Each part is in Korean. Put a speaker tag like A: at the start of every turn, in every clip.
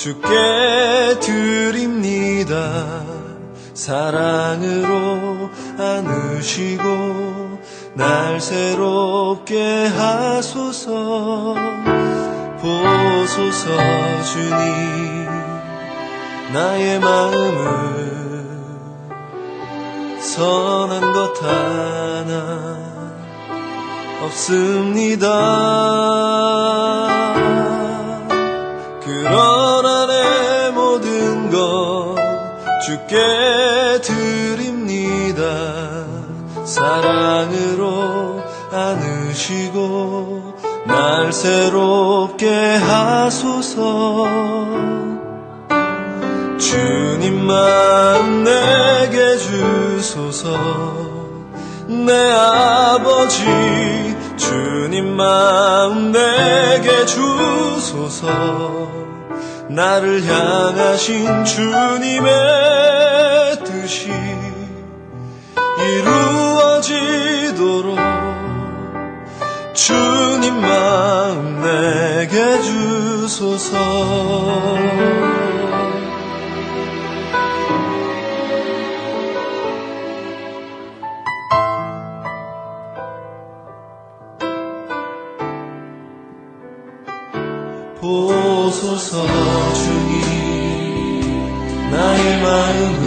A: 주께 드립니다. 사랑으로 안으시고 날 새롭게 하소서. 보소서 주님, 나의 마음을 선한 것 하나 없습니다. 그러나 내 모든 것 주께 드립니다. 사랑으로 안으시고 날 새롭게 하소서. 주님 마음 내게 주소서. 내 아버지 주님 마음 내게 주소서. 나를 향하신 주님의 뜻이 이루어지도록 주님 마음 내게 주소서. 보소서 주님, 나의 마음을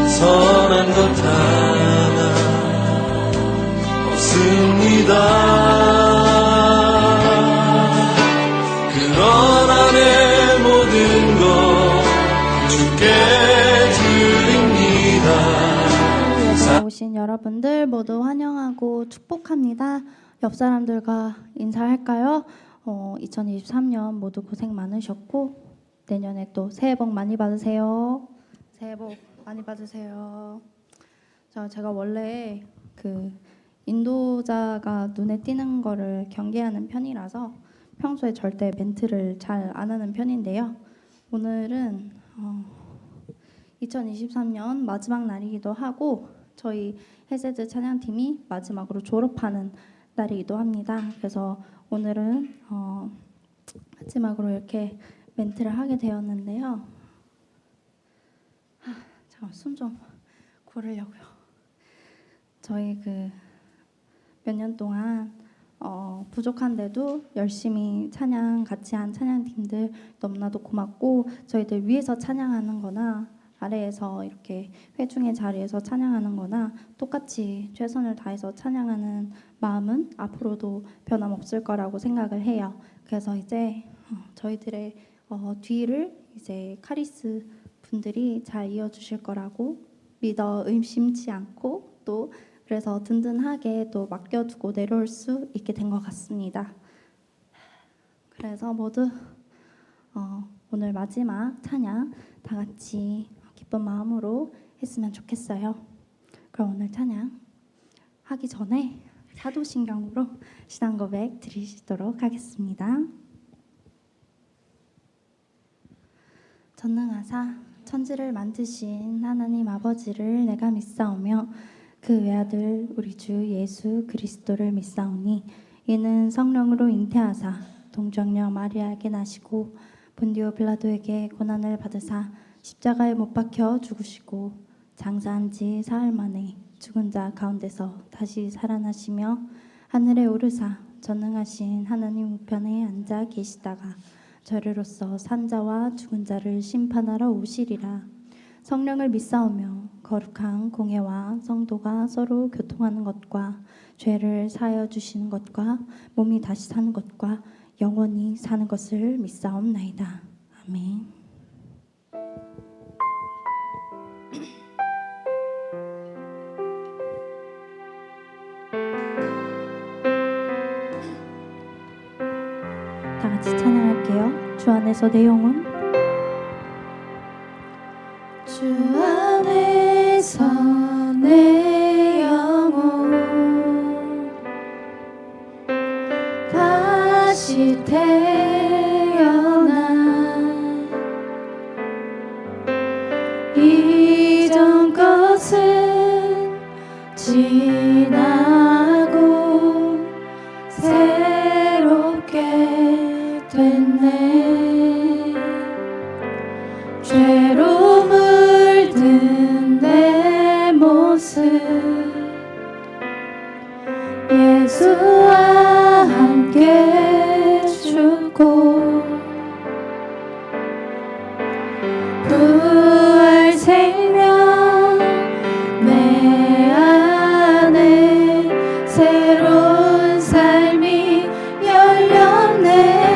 A: 선한 것 하나 없습니다. 그러나 내 모든 것 주께 드립니다.
B: 여기 오신 여러분들 모두 환영하고 축복합니다. 옆 사람들과 인사할까요? 2023년 모두 고생 많으셨고 내년에 또 새해 복 많이 받으세요. 새해 복 많이 받으세요. 제가 원래 인도자가 눈에 띄는 거를 경계하는 편이라서 평소에 절대 멘트를 잘 안 하는 편인데요. 오늘은 2023년 마지막 날이기도 하고 저희 헤세드 찬양팀이 마지막으로 졸업하는 날이기도 합니다. 그래서 오늘은 마지막으로 이렇게 멘트를 하게 되었는데요. 잠깐 숨 좀 고르려고요. 저희 몇 년 동안 부족한데도 열심히 찬양 같이 한 찬양팀들 너무나도 고맙고, 저희들 위에서 찬양하는 거나 아래에서 이렇게 회중의 자리에서 찬양하는 거나 똑같이 최선을 다해서 찬양하는 마음은 앞으로도 변함없을 거라고 생각을 해요. 그래서 이제 저희들의 뒤를 이제 카리스 분들이 잘 이어주실 거라고 믿어 의심치 않고, 또 그래서 든든하게 또 맡겨두고 내려올 수 있게 된 것 같습니다. 그래서 모두 오늘 마지막 찬양 다 같이 기쁜 마음으로 했으면 좋겠어요. 그럼 오늘 찬양 하기 전에 사도신경으로 신앙 고백 드리도록 하겠습니다. 전능하사 천지를 만드신 하나님 아버지를 내가 믿사오며 그 외아들 우리 주 예수 그리스도를 믿사오니, 이는 성령으로 잉태하사 동정녀 마리아에게 나시고 본디오 빌라도에게 고난을 받으사 십자가에 못 박혀 죽으시고 장사한 지 사흘 만에 죽은 자 가운데서 다시 살아나시며 하늘에 오르사 전능하신 하나님 우편에 앉아 계시다가 저리로서 산자와 죽은 자를 심판하러 오시리라. 성령을 믿사오며 거룩한 공예와 성도가 서로 교통하는 것과 죄를 사하여 주시는 것과 몸이 다시 사는 것과 영원히 사는 것을 믿사옵나이다. 아멘. 다 같이 찬양할게요. 주 안에서 내 영혼, 주 안에서 내 영혼 다시 태어나 이전 것은 지나고 새롭게 됐네. 죄로 물든 내 모습 예수와 함께 죽고 부활 생명 내 안에 새로운 삶이 열렸네.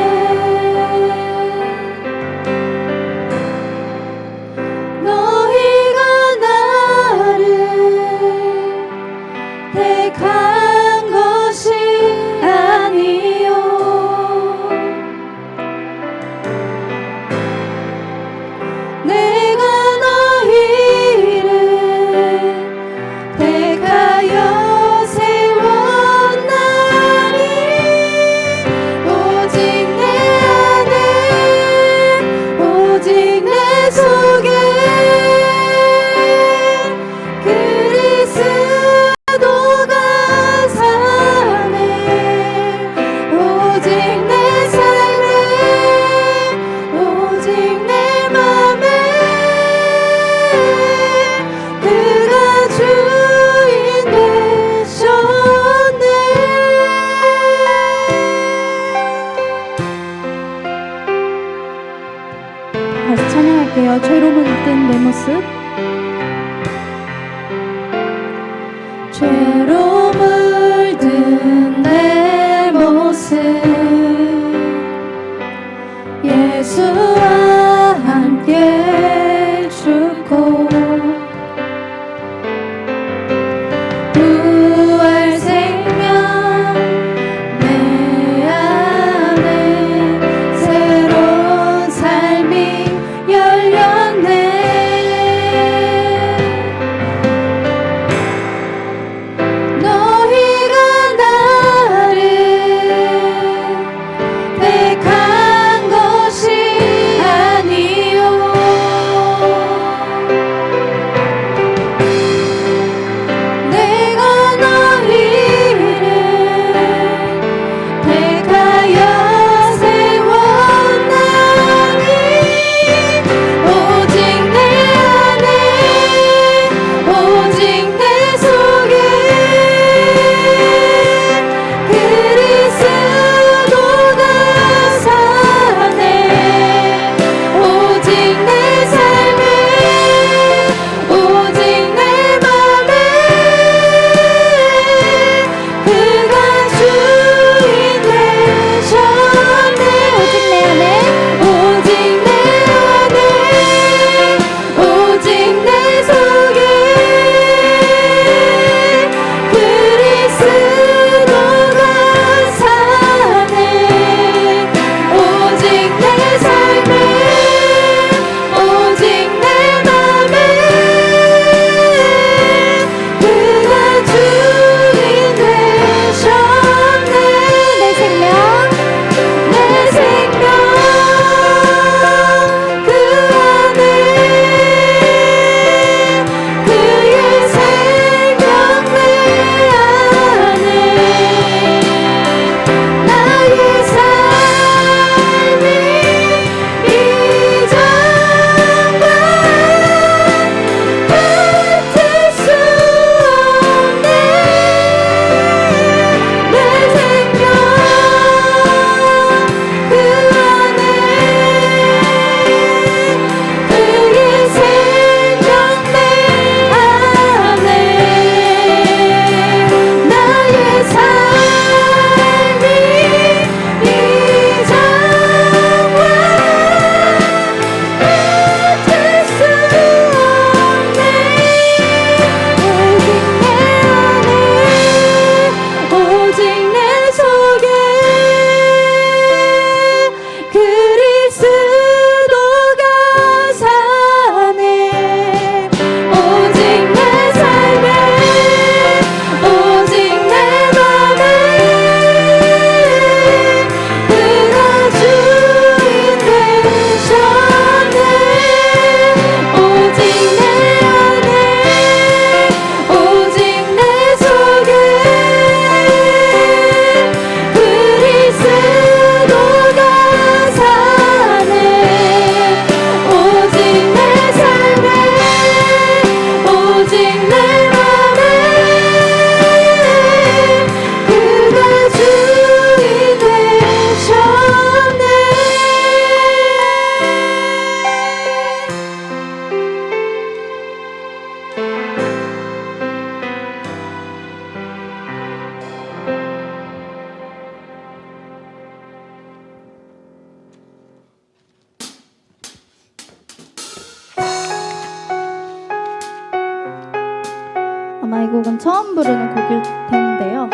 B: 곡은 처음 부르는 곡일 텐데요.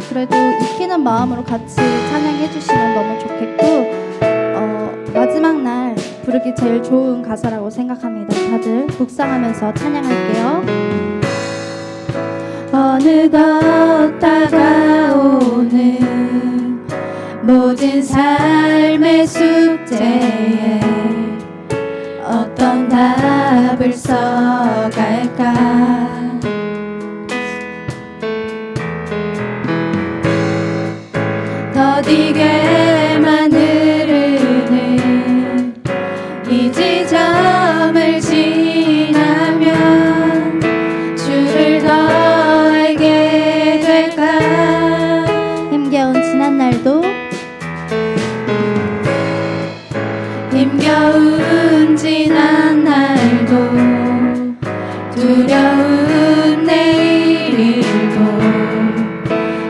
B: 그래도 익히는 마음으로 같이 찬양해 주시면 너무 좋겠고 마지막 날 부르기 제일 좋은 가사라고 생각합니다. 다들 묵상하면서 찬양할게요. 어느덧 다가오는 모든 삶의 숙제에 어떤 답을 써갈까. 더디게만 흐르는 이 지점을 지나면 주를 더 알게 될까. 힘겨운 지난 날도 힘겨운 지난 날도 두려운 내일도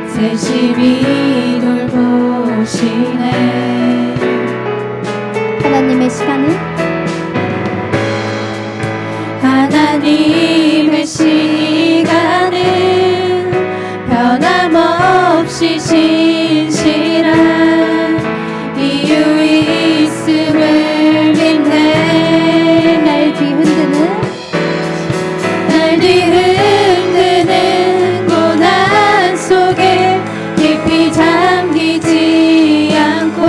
B: 세심히 돌보시네. 하나님의 시간은 하나님의 시간은 변함없이 신실한 이유 있음을 믿네. 날 뒤흔드는 고난 속에 깊이 잠기지 않고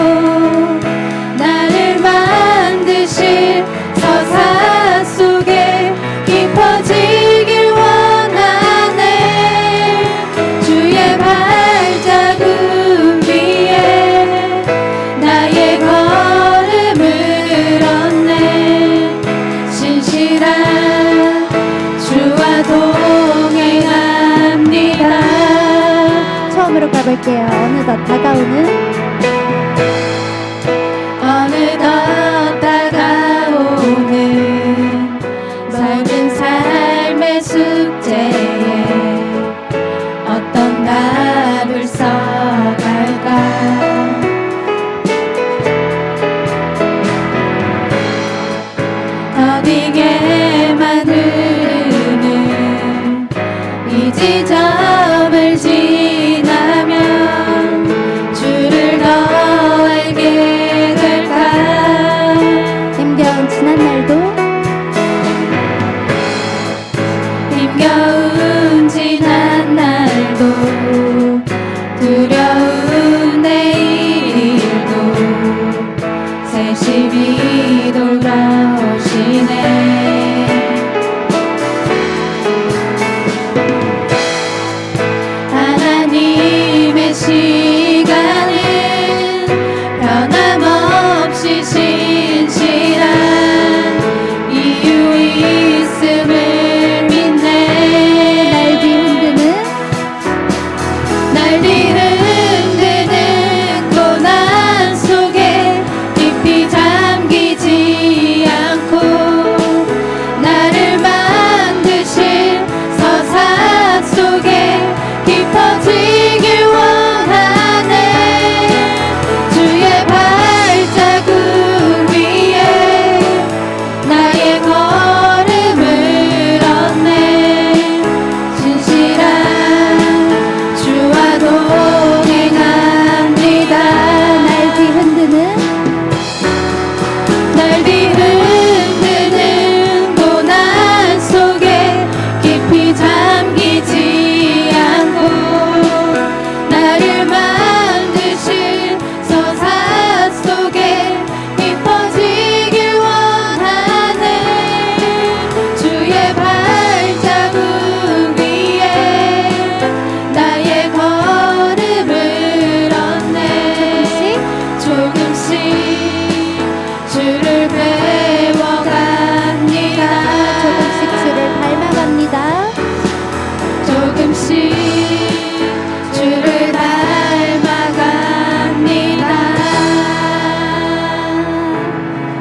B: 나를 만드실 서사 속에 깊어지길 원하네. 주의 발자국 위에 나의 걸음을 얻네. 신실한 주와 동행합니다. 처음으로 가볼게요. 어느덧 다가오는 밝은 삶의 숙제에 어떤 답을 써갈까. 더디게만 흐르는 이 지점을 지나면 주를 더 알게 될까. 힘겨운 지난 날도 힘겨운 지난 날도 두려운 내일도 세심히 돌아오시네. 하나님의 시간은 변함없이 신실한 이유 있음을 믿네. 날 뒤흔드는 고난 속에 깊이 잠기지 않고 나를 만드실 서사 속에 깊어지길 원하네. 주의 발자국 위에 나의 걸음을 얻네. 신실한 주와 동행합니다. 날 뒤흔드는 고난 속에 깊이 잠기지 않고 나를 만드실 서사 속에 깊어지길 원하네. 주의 발자국 위에 나의 걸음을 얻네. 조금씩 주를 배워갑니다. 조금씩 주를 닮아갑니다. 조금씩 주를 닮아갑니다.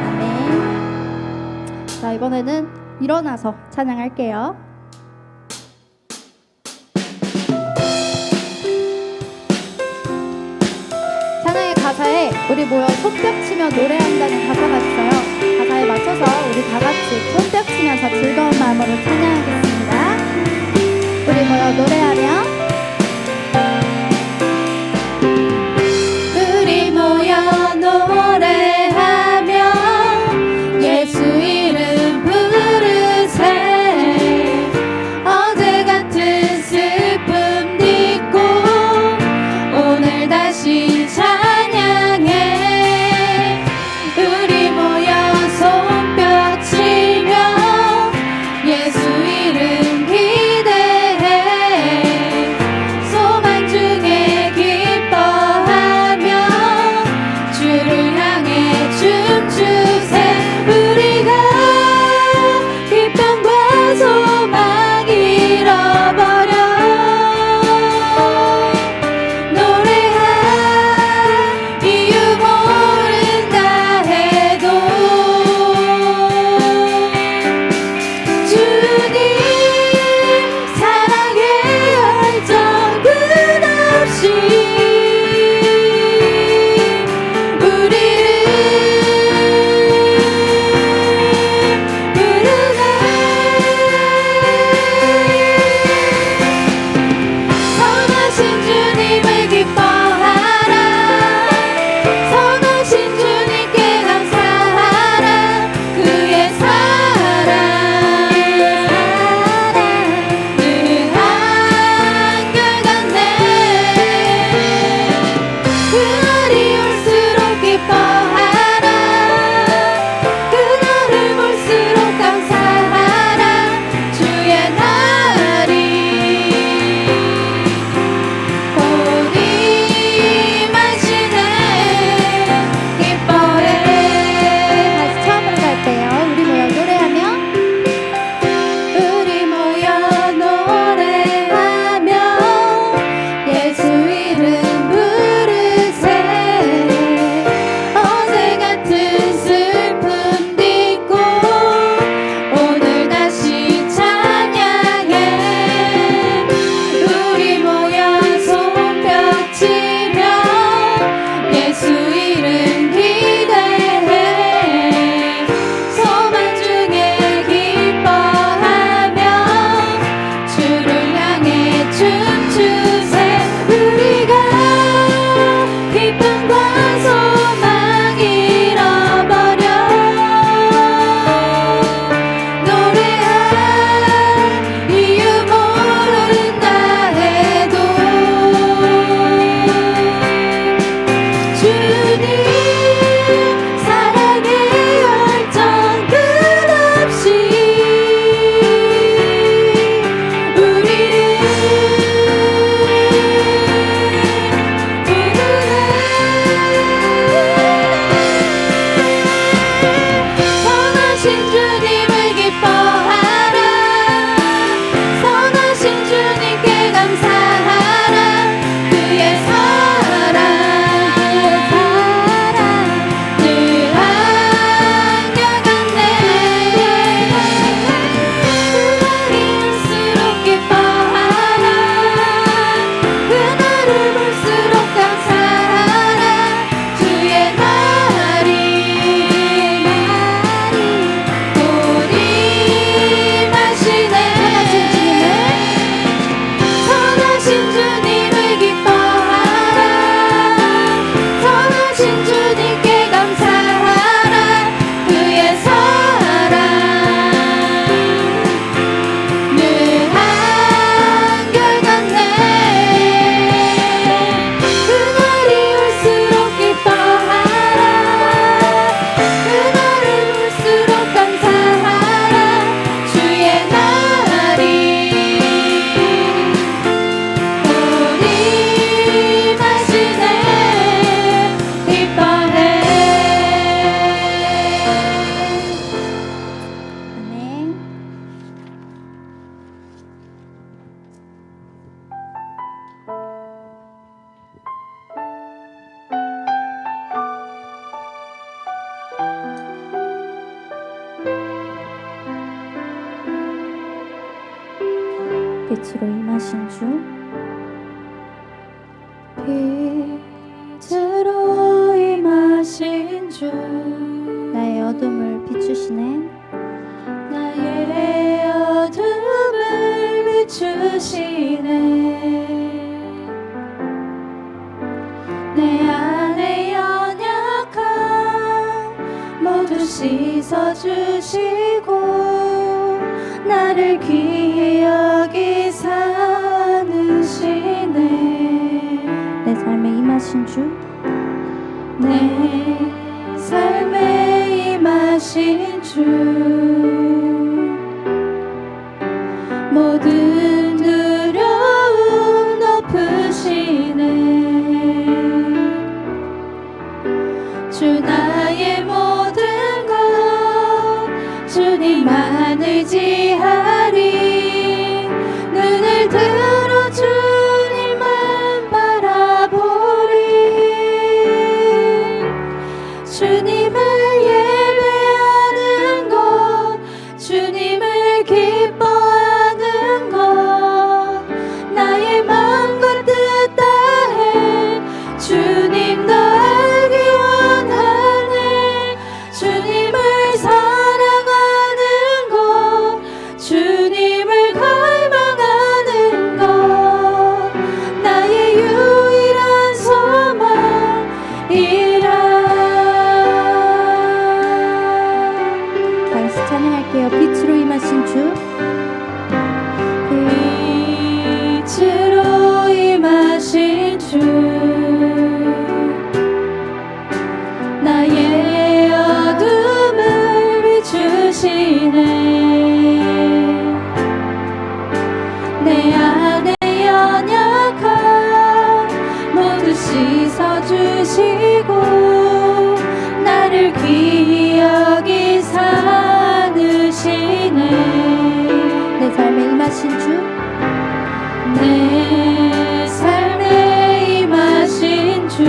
B: 아멘. 자, 이번에는 일어나서 찬양할게요. 찬양의 가사에 우리 모여 손뼉치며 노래한다는 가사가 있어요. 가사에 맞춰서 우리 다 같이 손뼉치면서 즐거운 마음으로 찬양하겠습니다. 우리 모여 노래하며 우리 모여 노래하며 예수 이름 부르세 어제 같은 슬픔 딛고 오늘 다시 찬양해 우리 모여 손뼉 치며 예수 이름 기대해 소망 중에 기뻐하며 주를 향해 춤추세 우리가 기쁨과 소망 잃어버려 노래할 이유 모른다 해도 주님 사랑의 열정 끝없이 우리를 부르네 선하신 주님을 기뻐하라 선하신 주님께 감사하라 그의 사랑 늘 한결같네 그날이 올수록 기뻐하라 그날을 볼수록 감사하라 주의 날이 곧 임하시네 기뻐해 다시 처음으로 갈게요 우리 모여 노래하며 우리 모여 노래하며 예수 이름 부르세 어제 같은 슬픔 딛고 오늘 다시 찬양해 우리 모여 손뼉 치며 예수 이름 기대해 소망 중에 기뻐하며 주를 향해 춤추세 우리가 기쁨과 소망 잃어버려 노래할 이유 모른다 해도 주님 사랑의 열정 끝없이 우리를 부르네 선하신 주님을 기뻐하라 선하신 주님께 감사하라 그의 사랑 늘 한결같네 그날이 올수록 기뻐하라 그날을 볼수록 감사하라 주의 날이 곧 임하시네 선하신 주님을 기뻐하라 선하신 주님께 감사하라 그의 사랑 늘 한결같네 그날이 올수록 기뻐하라 그날을 볼수록 감사하라 주의 날이 곧 임하시네 기뻐해 아멘 빛으로 임하신 주 빛으로 임하신 주 나의 어둠을 비추시네 나의 어둠을 비추 덮으시네. 내 안에 연약함 모두 씻어주시고 나를 귀히 여기 사느시네. 내 삶에 임하신 주, 내 삶에 임하신 주, 모든 두려움 높으시네. 주 나의 모든 것 주님만 의지하리. 눈을 들어 주님만 바라보리. 주님을 예배하는 것, 주님을 기뻐하는 것, 나의 마음과 뜻 다해 주님 더 알기 원하네. 주님을 사랑하는 것, 주님을 갈망하는 것, 나의 유일한 소망이라. 다시 찬양할게요. 빛으로 임하신 주, 빛으로 임하신 주, 나의 어둠을 비추시네. 내 안에 연약함 모두 씻어주시고 나를 귀히 여기 사느시네. 내 삶에 임하신 주, 내 삶에 임하신 주,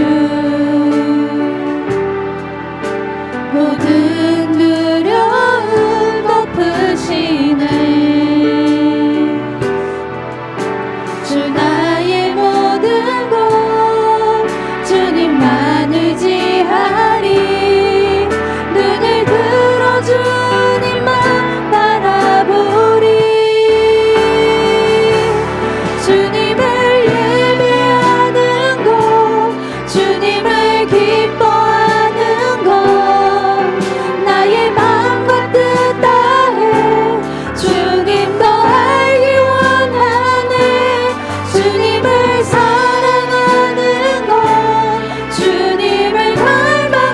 B: 모든 두려움 덮으시네. 주 나의 모든 것 주님만 의지하리. 눈을 들어 주님만 바라보리. 주님을 예배하는 것, 주님을 기뻐하는 것, 나의 마음과 뜻 다해 주님 더 알기 원하네. 주님을 사랑하는 것, 주님을 갈망하는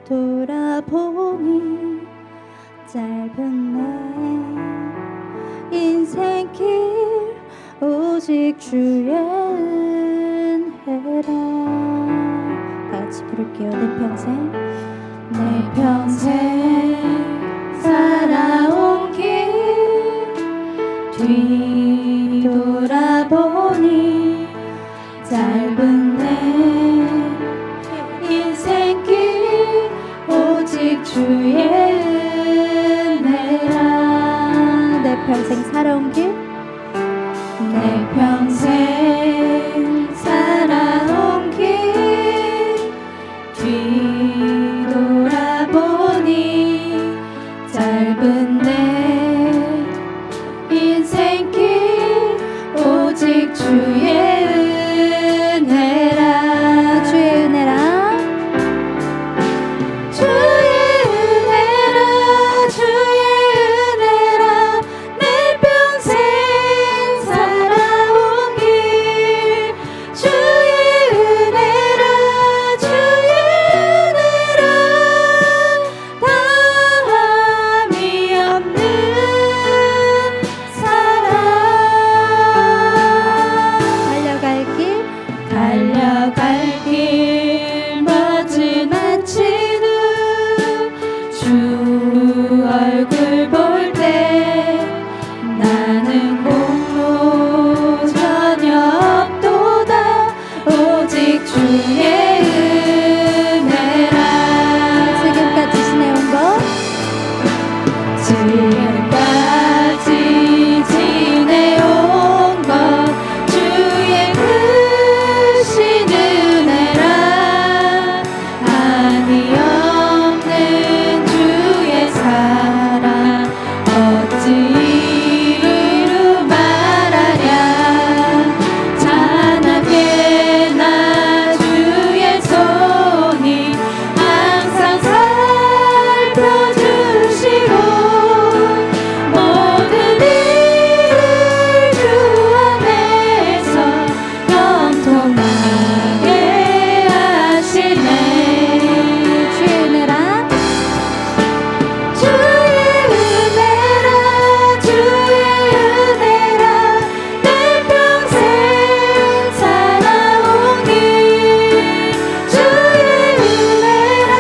B: 돌아보니 짧은 내 인생길 오직 주의 은혜라. 다같이 부를게요. 내 평생 살아온 길 뒤돌아보니 짧은 내 인생길 오직 주의 은혜라. 내 평생 살아온 길, 내 평생 살아온 길 뒤돌아보니 짧은 내 인생길 오직 주의 은혜라. 주의 은혜라. 주의 은혜라. 주의 은혜라. 내 평생 살아온 길 주의 은혜라. 주의 은혜라. 다함이 없는 사랑. 달려갈 길 모두 마친 후 주 얼굴 볼 때 나는 공로 전혀 없도다 오직 주의 은혜라. 지금까지 지내온 것 지금까지 지내온 것 주의 크신 은혜라. 한이 없는 주의 사랑 어찌 이루 말하랴. 찬하게 나 주의 손이 항상 살펴주시고 모든 일을 주 안에서 영통하게 하시네. 주의 은혜라. 주의 은혜라. 주의 은혜라. 내 평생 살아온 길 주의 은혜라.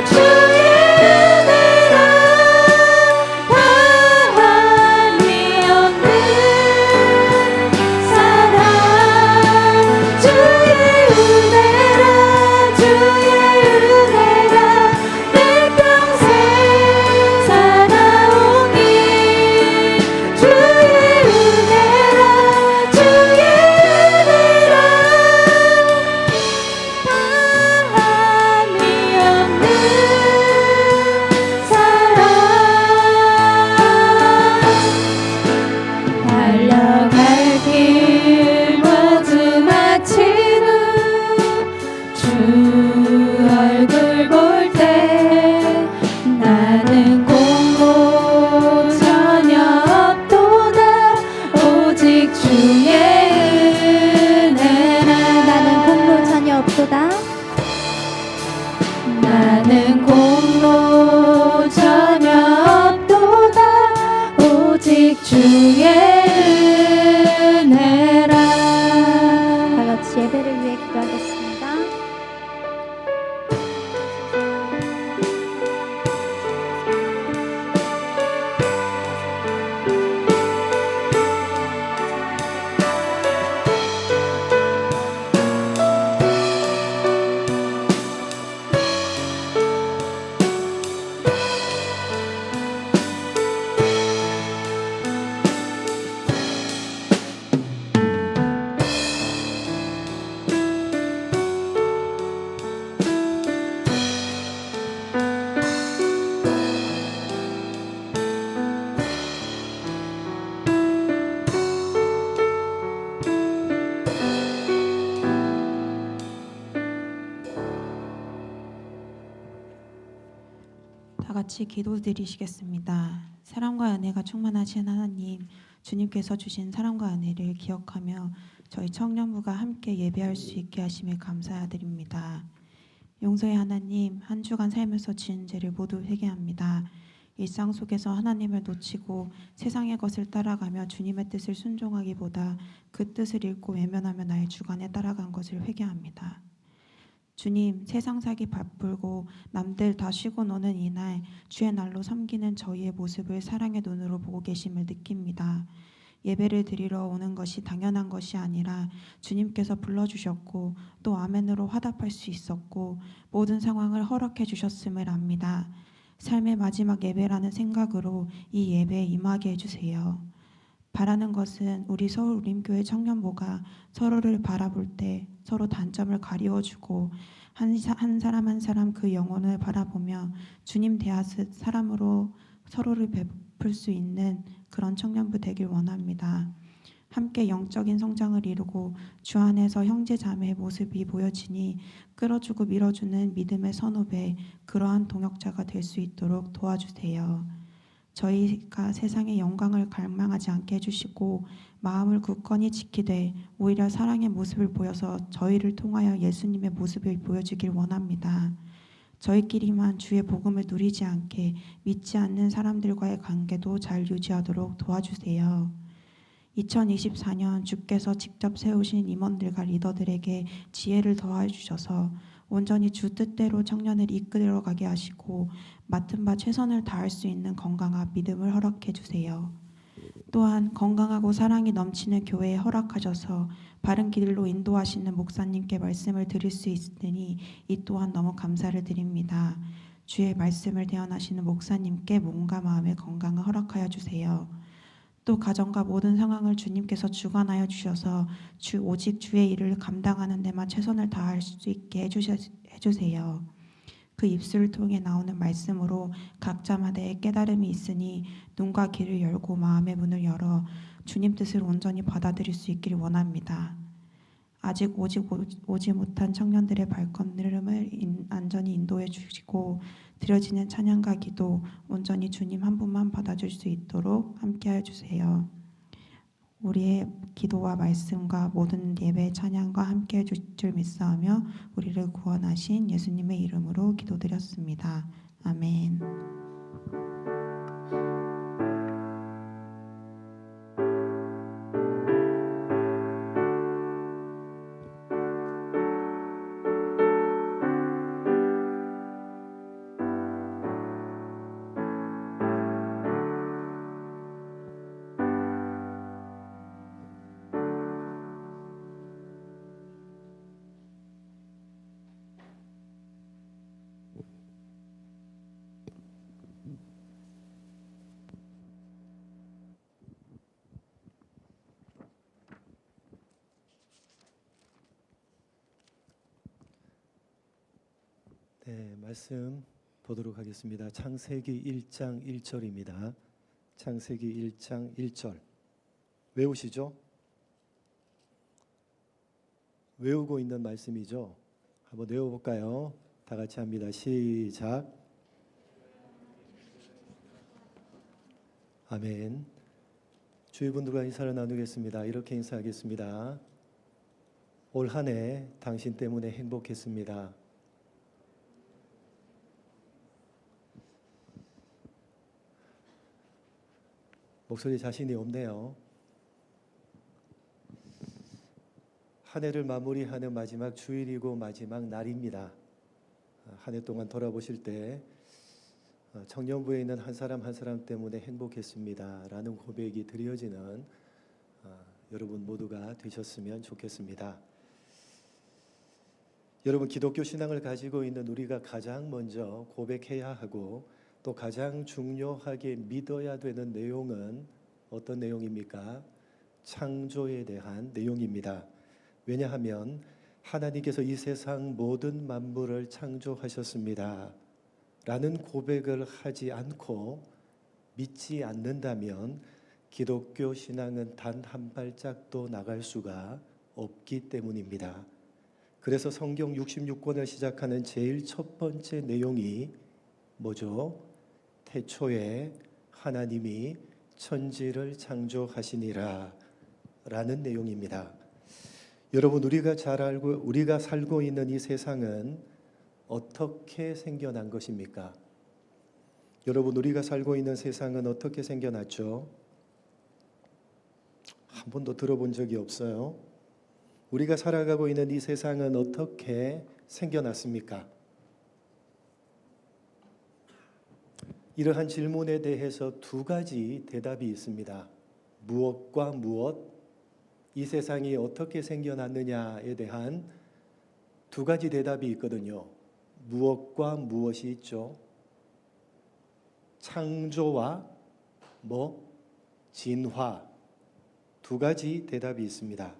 B: 주의 은혜라. 다함이 없는 사랑. 주의 은혜라. 주의 은혜라. 내 평생 살아온 길 주의 은혜라. 주의 은혜라. 다함이 없는 사랑. 달려갈 길 모두 마친 후 주 얼굴 볼 때 나는 공로 전혀 없도다 오직 주의 은혜라. 나는 공로 전혀 없도다. 나는 공로 전혀 없도다 오직 주의 은혜라. 다 같이 예배를 위해 기도하겠습니다.
C: 다 같이 기도드리시겠습니다. 사랑과 은혜가 충만하신 하나님, 주님께서 주신 사랑과 은혜를 기억하며 저희 청년부가 함께 예배할 수 있게 하심에 감사드립니다. 용서의 하나님, 한 주간 살면서 지은 죄를 모두 회개합니다. 일상 속에서 하나님을 놓치고 세상의 것을 따라가며 주님의 뜻을 순종하기보다 그 뜻을 잃고 외면하며 나의 주관에 따라간 것을 회개합니다. 주님, 세상 살기 바쁘고 남들 다 쉬고 노는 이날 주의 날로 섬기는 저희의 모습을 사랑의 눈으로 보고 계심을 느낍니다. 예배를 드리러 오는 것이 당연한 것이 아니라 주님께서 불러주셨고 또 아멘으로 화답할 수 있었고 모든 상황을 허락해 주셨음을 압니다. 삶의 마지막 예배라는 생각으로 이 예배에 임하게 해주세요. 바라는 것은 우리 서울 우림교회 청년부가 서로를 바라볼 때 서로 단점을 가리워주고 한 사람 한 사람 그 영혼을 바라보며 주님 대하듯 사람으로 서로를 베풀 수 있는 그런 청년부 되길 원합니다. 함께 영적인 성장을 이루고 주 안에서 형제 자매의 모습이 보여지니 끌어주고 밀어주는 믿음의 선후배, 그러한 동역자가 될 수 있도록 도와주세요. 저희가 세상의 영광을 갈망하지 않게 해주시고 마음을 굳건히 지키되 오히려 사랑의 모습을 보여서 저희를 통하여 예수님의 모습을 보여주길 원합니다. 저희끼리만 주의 복음을 누리지 않게 믿지 않는 사람들과의 관계도 잘 유지하도록 도와주세요. 2024년 주께서 직접 세우신 임원들과 리더들에게 지혜를 더해 주셔서 온전히 주 뜻대로 청년을 이끌어가게 하시고 맡은 바 최선을 다할 수 있는 건강과 믿음을 허락해 주세요. 또한 건강하고 사랑이 넘치는 교회에 허락하셔서 바른 길로 인도하시는 목사님께 말씀을 드릴 수 있으니 이 또한 너무 감사를 드립니다. 주의 말씀을 대언하시는 목사님께 몸과 마음의 건강을 허락하여 주세요. 또 가정과 모든 상황을 주님께서 주관하여 주셔서 오직 주의 일을 감당하는 데만 최선을 다할 수 있게 해주세요. 그 입술을 통해 나오는 말씀으로 각자마다의 깨달음이 있으니 눈과 귀를 열고 마음의 문을 열어 주님 뜻을 온전히 받아들일 수 있기를 원합니다. 아직 오지 못한 청년들의 발걸음을 안전히 인도해 주시고 드려지는 찬양과 기도 온전히 주님 한 분만 받아줄 수 있도록 함께해 주세요. 우리의 기도와 말씀과 모든 예배 찬양과 함께해 주실 줄 믿사오며 우리를 구원하신 예수님의 이름으로 기도드렸습니다. 아멘.
A: 네, 말씀 보도록 하겠습니다. 창세기 1장 1절입니다. 창세기 1장 1절 외우시죠? 외우고 있는 말씀이죠. 한번 외워볼까요? 다 같이 합니다. 시작. 아멘. 주위 분들과 인사를 나누겠습니다. 이렇게 인사하겠습니다. 올 한 해 당신 때문에 행복했습니다. 목소리 자신이 없네요. 한 해를 마무리하는 마지막 주일이고 마지막 날입니다. 한 해 동안 돌아보실 때 청년부에 있는 한 사람 한 사람 때문에 행복했습니다 라는 고백이 드려지는 여러분 모두가 되셨으면 좋겠습니다. 여러분, 기독교 신앙을 가지고 있는 우리가 가장 먼저 고백해야 하고 또 가장 중요하게 믿어야 되는 내용은 어떤 내용입니까? 창조에 대한 내용입니다. 왜냐하면 하나님께서 이 세상 모든 만물을 창조하셨습니다 라는 고백을 하지 않고 믿지 않는다면 기독교 신앙은 단 한 발짝도 나갈 수가 없기 때문입니다. 그래서 성경 66권을 시작하는 제일 첫 번째 내용이 뭐죠? 태초에 하나님이 천지를 창조하시니라 라는 내용입니다. 여러분, 우리가 잘 알고 우리가 살고 있는 이 세상은 어떻게 생겨난 것입니까? 여러분, 우리가 살고 있는 세상은 어떻게 생겨났죠? 한 번도 들어본 적이 없어요. 우리가 살아가고 있는 이 세상은 어떻게 생겨났습니까? 이러한 질문에 대해서 두 가지 대답이 있습니다. 무엇과 무엇, 이 세상이 어떻게 생겨났느냐에 대한 두 가지 대답이 있거든요. 무엇과 무엇이 있죠? 창조와 진화, 두 가지 대답이 있습니다.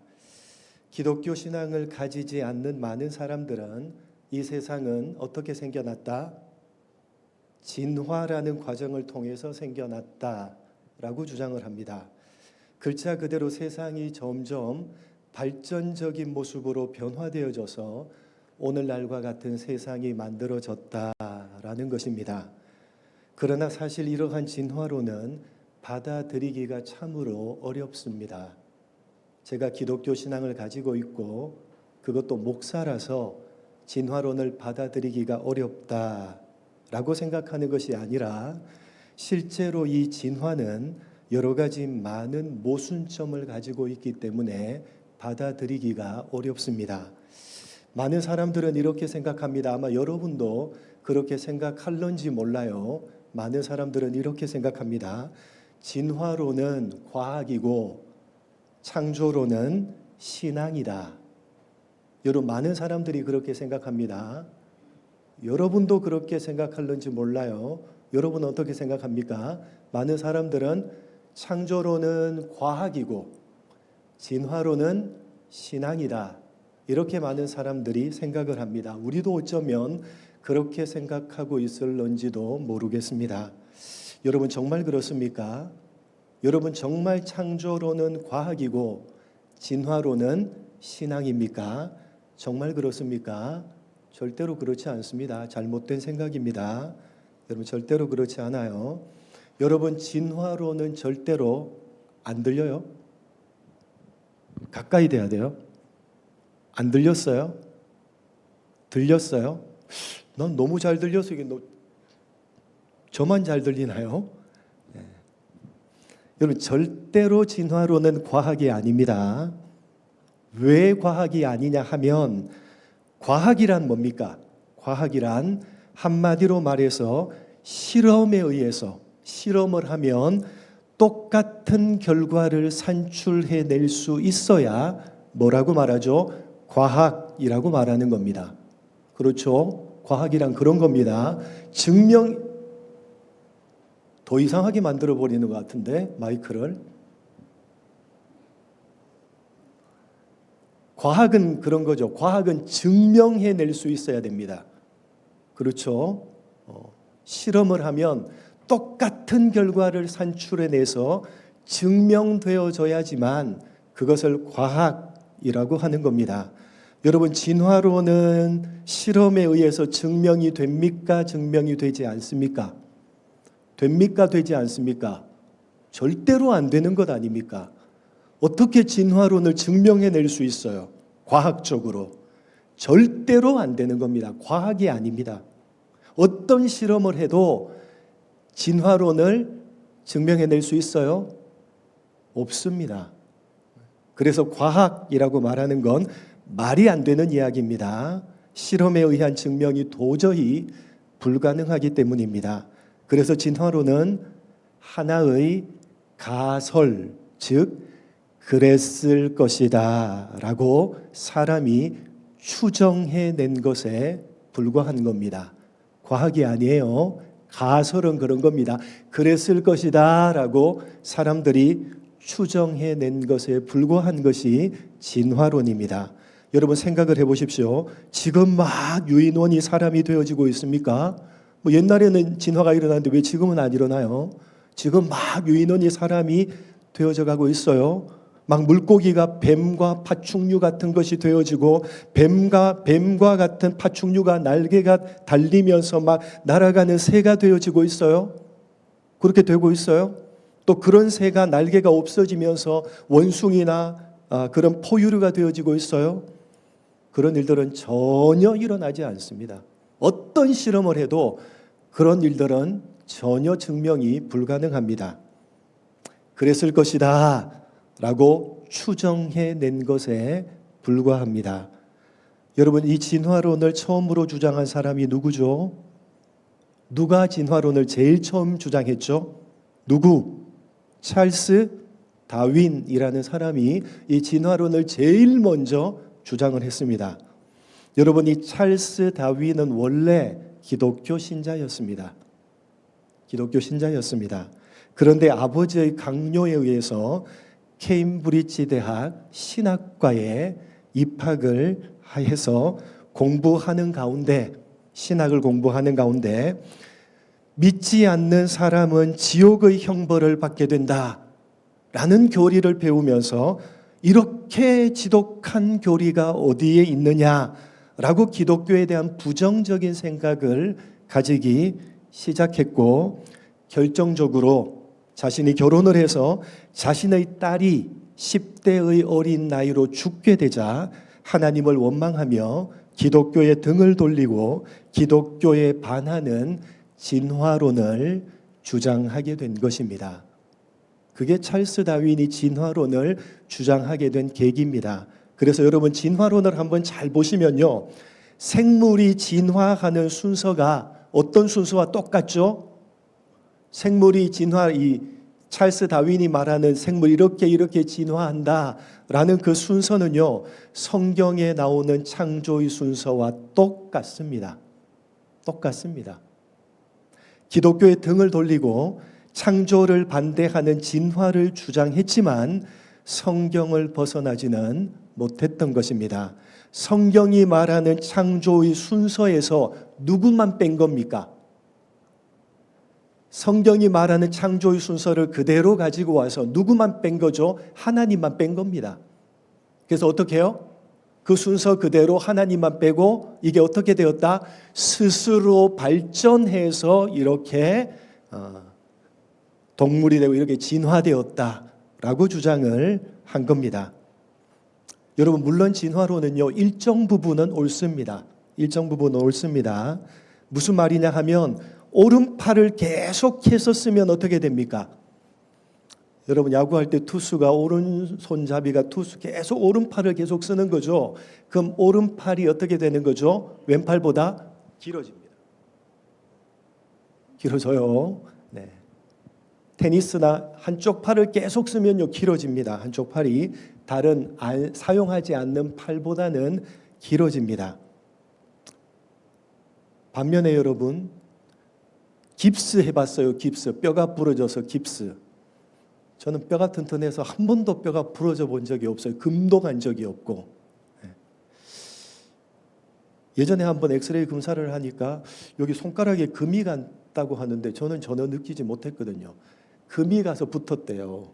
A: 기독교 신앙을 가지지 않는 많은 사람들은 이 세상은 어떻게 생겨났다? 진화라는 과정을 통해서 생겨났다라고 주장을 합니다. 글자 그대로 세상이 점점 발전적인 모습으로 변화되어져서 오늘날과 같은 세상이 만들어졌다라는 것입니다. 그러나 사실 이러한 진화론은 받아들이기가 참으로 어렵습니다. 제가 기독교 신앙을 가지고 있고 그것도 목사라서 진화론을 받아들이기가 어렵다라고 생각하는 것이 아니라 실제로 이 진화는 여러 가지 많은 모순점을 가지고 있기 때문에 받아들이기가 어렵습니다. 많은 사람들은 이렇게 생각합니다. 아마 여러분도 그렇게 생각할런지 몰라요. 많은 사람들은 이렇게 생각합니다. 진화론은 과학이고 창조론은 신앙이다. 여러분, 많은 사람들이 그렇게 생각합니다. 여러분도 그렇게 생각할런지 몰라요. 여러분 어떻게 생각합니까? 많은 사람들은 창조론은 과학이고 진화론은 신앙이다. 이렇게 많은 사람들이 생각을 합니다. 우리도 어쩌면 그렇게 생각하고 있을런지도 모르겠습니다. 여러분 정말 그렇습니까? 여러분 정말 창조론은 과학이고 진화론은 신앙입니까? 정말 그렇습니까? 절대로 그렇지 않습니다. 잘못된 생각입니다. 여러분 절대로 그렇지 않아요. 여러분 진화론은 절대로 안 들려요? 가까이 돼야 돼요. 안 들렸어요? 들렸어요? 난 너무 잘 들려서 이게 저만 잘 들리나요? 네. 여러분 절대로 진화론은 과학이 아닙니다. 왜 과학이 아니냐 하면 과학이란 뭡니까? 과학이란 한마디로 말해서 실험에 의해서 실험을 하면 똑같은 결과를 산출해낼 수 있어야 뭐라고 말하죠? 과학이라고 말하는 겁니다. 그렇죠? 과학이란 그런 겁니다. 더 이상하게 만들어버리는 것 같은데 마이크를. 과학은 그런 거죠. 과학은 증명해낼 수 있어야 됩니다. 그렇죠? 실험을 하면 똑같은 결과를 산출해내서 증명되어져야지만 그것을 과학이라고 하는 겁니다. 여러분 진화론은 실험에 의해서 증명이 됩니까? 증명이 되지 않습니까? 됩니까? 되지 않습니까? 절대로 안 되는 것 아닙니까? 어떻게 진화론을 증명해낼 수 있어요? 과학적으로. 절대로 안 되는 겁니다. 과학이 아닙니다. 어떤 실험을 해도 진화론을 증명해낼 수 있어요? 없습니다. 그래서 과학이라고 말하는 건 말이 안 되는 이야기입니다. 실험에 의한 증명이 도저히 불가능하기 때문입니다. 그래서 진화론은 하나의 가설, 즉 그랬을 것이다 라고 사람이 추정해낸 것에 불과한 겁니다. 과학이 아니에요. 가설은 그런 겁니다. 그랬을 것이다 라고 사람들이 추정해낸 것에 불과한 것이 진화론입니다. 여러분 생각을 해보십시오. 지금 막 유인원이 사람이 되어지고 있습니까? 옛날에는 진화가 일어났는데 왜 지금은 안 일어나요? 지금 막 유인원이 사람이 되어져 가고 있어요. 막 물고기가 뱀과 파충류 같은 것이 되어지고 뱀과 같은 파충류가 날개가 달리면서 막 날아가는 새가 되어지고 있어요. 그렇게 되고 있어요. 또 그런 새가 날개가 없어지면서 원숭이나 그런 포유류가 되어지고 있어요. 그런 일들은 전혀 일어나지 않습니다. 어떤 실험을 해도 그런 일들은 전혀 증명이 불가능합니다. 그랬을 것이다 라고 추정해낸 것에 불과합니다. 여러분, 이 진화론을 처음으로 주장한 사람이 누구죠? 누가 진화론을 제일 처음 주장했죠? 누구? 찰스 다윈이라는 사람이 이 진화론을 제일 먼저 주장을 했습니다. 여러분, 이 찰스 다윈은 원래 기독교 신자였습니다. 기독교 신자였습니다. 그런데 아버지의 강요에 의해서 케임브리지 대학 신학과에 입학을 해서 공부하는 가운데, 신학을 공부하는 가운데 믿지 않는 사람은 지옥의 형벌을 받게 된다라는 교리를 배우면서 이렇게 지독한 교리가 어디에 있느냐라고 기독교에 대한 부정적인 생각을 가지기 시작했고, 결정적으로 자신이 결혼을 해서 자신의 딸이 10대의 어린 나이로 죽게 되자 하나님을 원망하며 기독교에 등을 돌리고 기독교에 반하는 진화론을 주장하게 된 것입니다. 그게 찰스 다윈이 진화론을 주장하게 된 계기입니다. 그래서 여러분, 진화론을 한번 잘 보시면요, 생물이 진화하는 순서가 어떤 순서와 똑같죠? 생물이 이 찰스 다윈이 말하는 생물 이렇게 진화한다라는 그 순서는요, 성경에 나오는 창조의 순서와 똑같습니다. 똑같습니다. 기독교의 등을 돌리고 창조를 반대하는 진화를 주장했지만 성경을 벗어나지는 못했던 것입니다. 성경이 말하는 창조의 순서에서 누구만 뺀 겁니까? 성경이 말하는 창조의 순서를 그대로 가지고 와서 누구만 뺀 거죠? 하나님만 뺀 겁니다. 그래서 어떻게 해요? 그 순서 그대로 하나님만 빼고 이게 어떻게 되었다? 스스로 발전해서 이렇게 동물이 되고 이렇게 진화되었다라고 주장을 한 겁니다. 여러분, 물론 진화론은요, 일정 부분은 옳습니다. 일정 부분은 옳습니다. 무슨 말이냐 하면 오른팔을 계속해서 쓰면 어떻게 됩니까? 여러분, 야구할 때 투수가 오른손잡이가 투수 계속 오른팔을 계속 쓰는 거죠. 그럼 오른팔이 어떻게 되는 거죠? 왼팔보다 길어집니다. 길어져요. 네. 테니스나 한쪽 팔을 계속 쓰면요, 길어집니다. 한쪽 팔이 다른 사용하지 않는 팔보다는 길어집니다. 반면에 여러분, 깁스 해봤어요? 깁스. 뼈가 부러져서 깁스. 저는 뼈가 튼튼해서 한 번도 뼈가 부러져 본 적이 없어요. 금도 간 적이 없고. 예전에 한번 엑스레이 검사를 하니까 여기 손가락에 금이 갔다고 하는데 저는 전혀 느끼지 못했거든요. 금이 가서 붙었대요.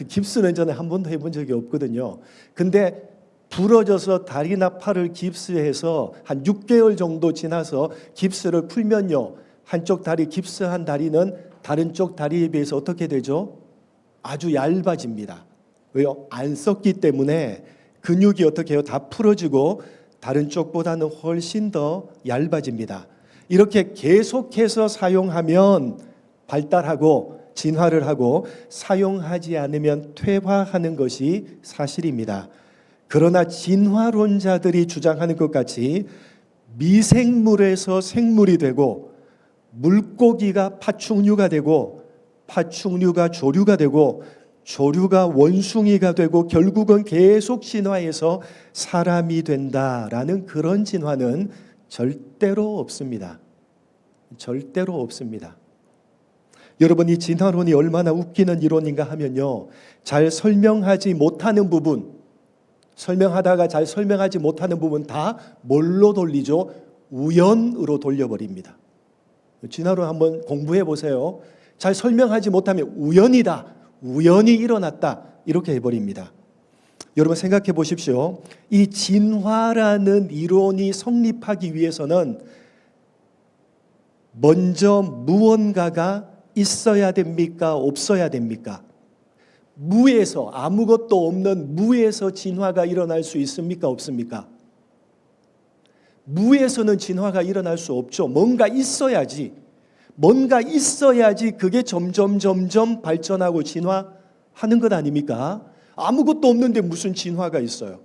A: 깁스는 전에 한 번도 해본 적이 없거든요. 근데 부러져서 다리나 팔을 깁스해서 한 6개월 정도 지나서 깁스를 풀면요, 한쪽 다리 깁스한 다리는 다른 쪽 다리에 비해서 어떻게 되죠? 아주 얇아집니다. 왜요? 안 썼기 때문에 근육이 어떻게 해요? 다 풀어지고 다른 쪽보다는 훨씬 더 얇아집니다. 이렇게 계속해서 사용하면 발달하고 진화를 하고 사용하지 않으면 퇴화하는 것이 사실입니다. 그러나 진화론자들이 주장하는 것 같이 미생물에서 생물이 되고 물고기가 파충류가 되고 파충류가 조류가 되고 조류가 원숭이가 되고 결국은 계속 진화해서 사람이 된다라는 그런 진화는 절대로 없습니다. 절대로 없습니다. 여러분, 이 진화론이 얼마나 웃기는 이론인가 하면요, 잘 설명하지 못하는 부분, 설명하다가 잘 설명하지 못하는 부분 다 뭘로 돌리죠? 우연으로 돌려버립니다. 진화론 한번 공부해 보세요. 잘 설명하지 못하면 우연이다, 우연히 일어났다, 이렇게 해버립니다. 여러분, 생각해 보십시오. 이 진화라는 이론이 성립하기 위해서는 먼저 무언가가 있어야 됩니까? 없어야 됩니까? 무에서, 아무것도 없는 무에서 진화가 일어날 수 있습니까? 없습니까? 무에서는 진화가 일어날 수 없죠. 뭔가 있어야지 그게 점점 발전하고 진화하는 것 아닙니까? 아무것도 없는데 무슨 진화가 있어요?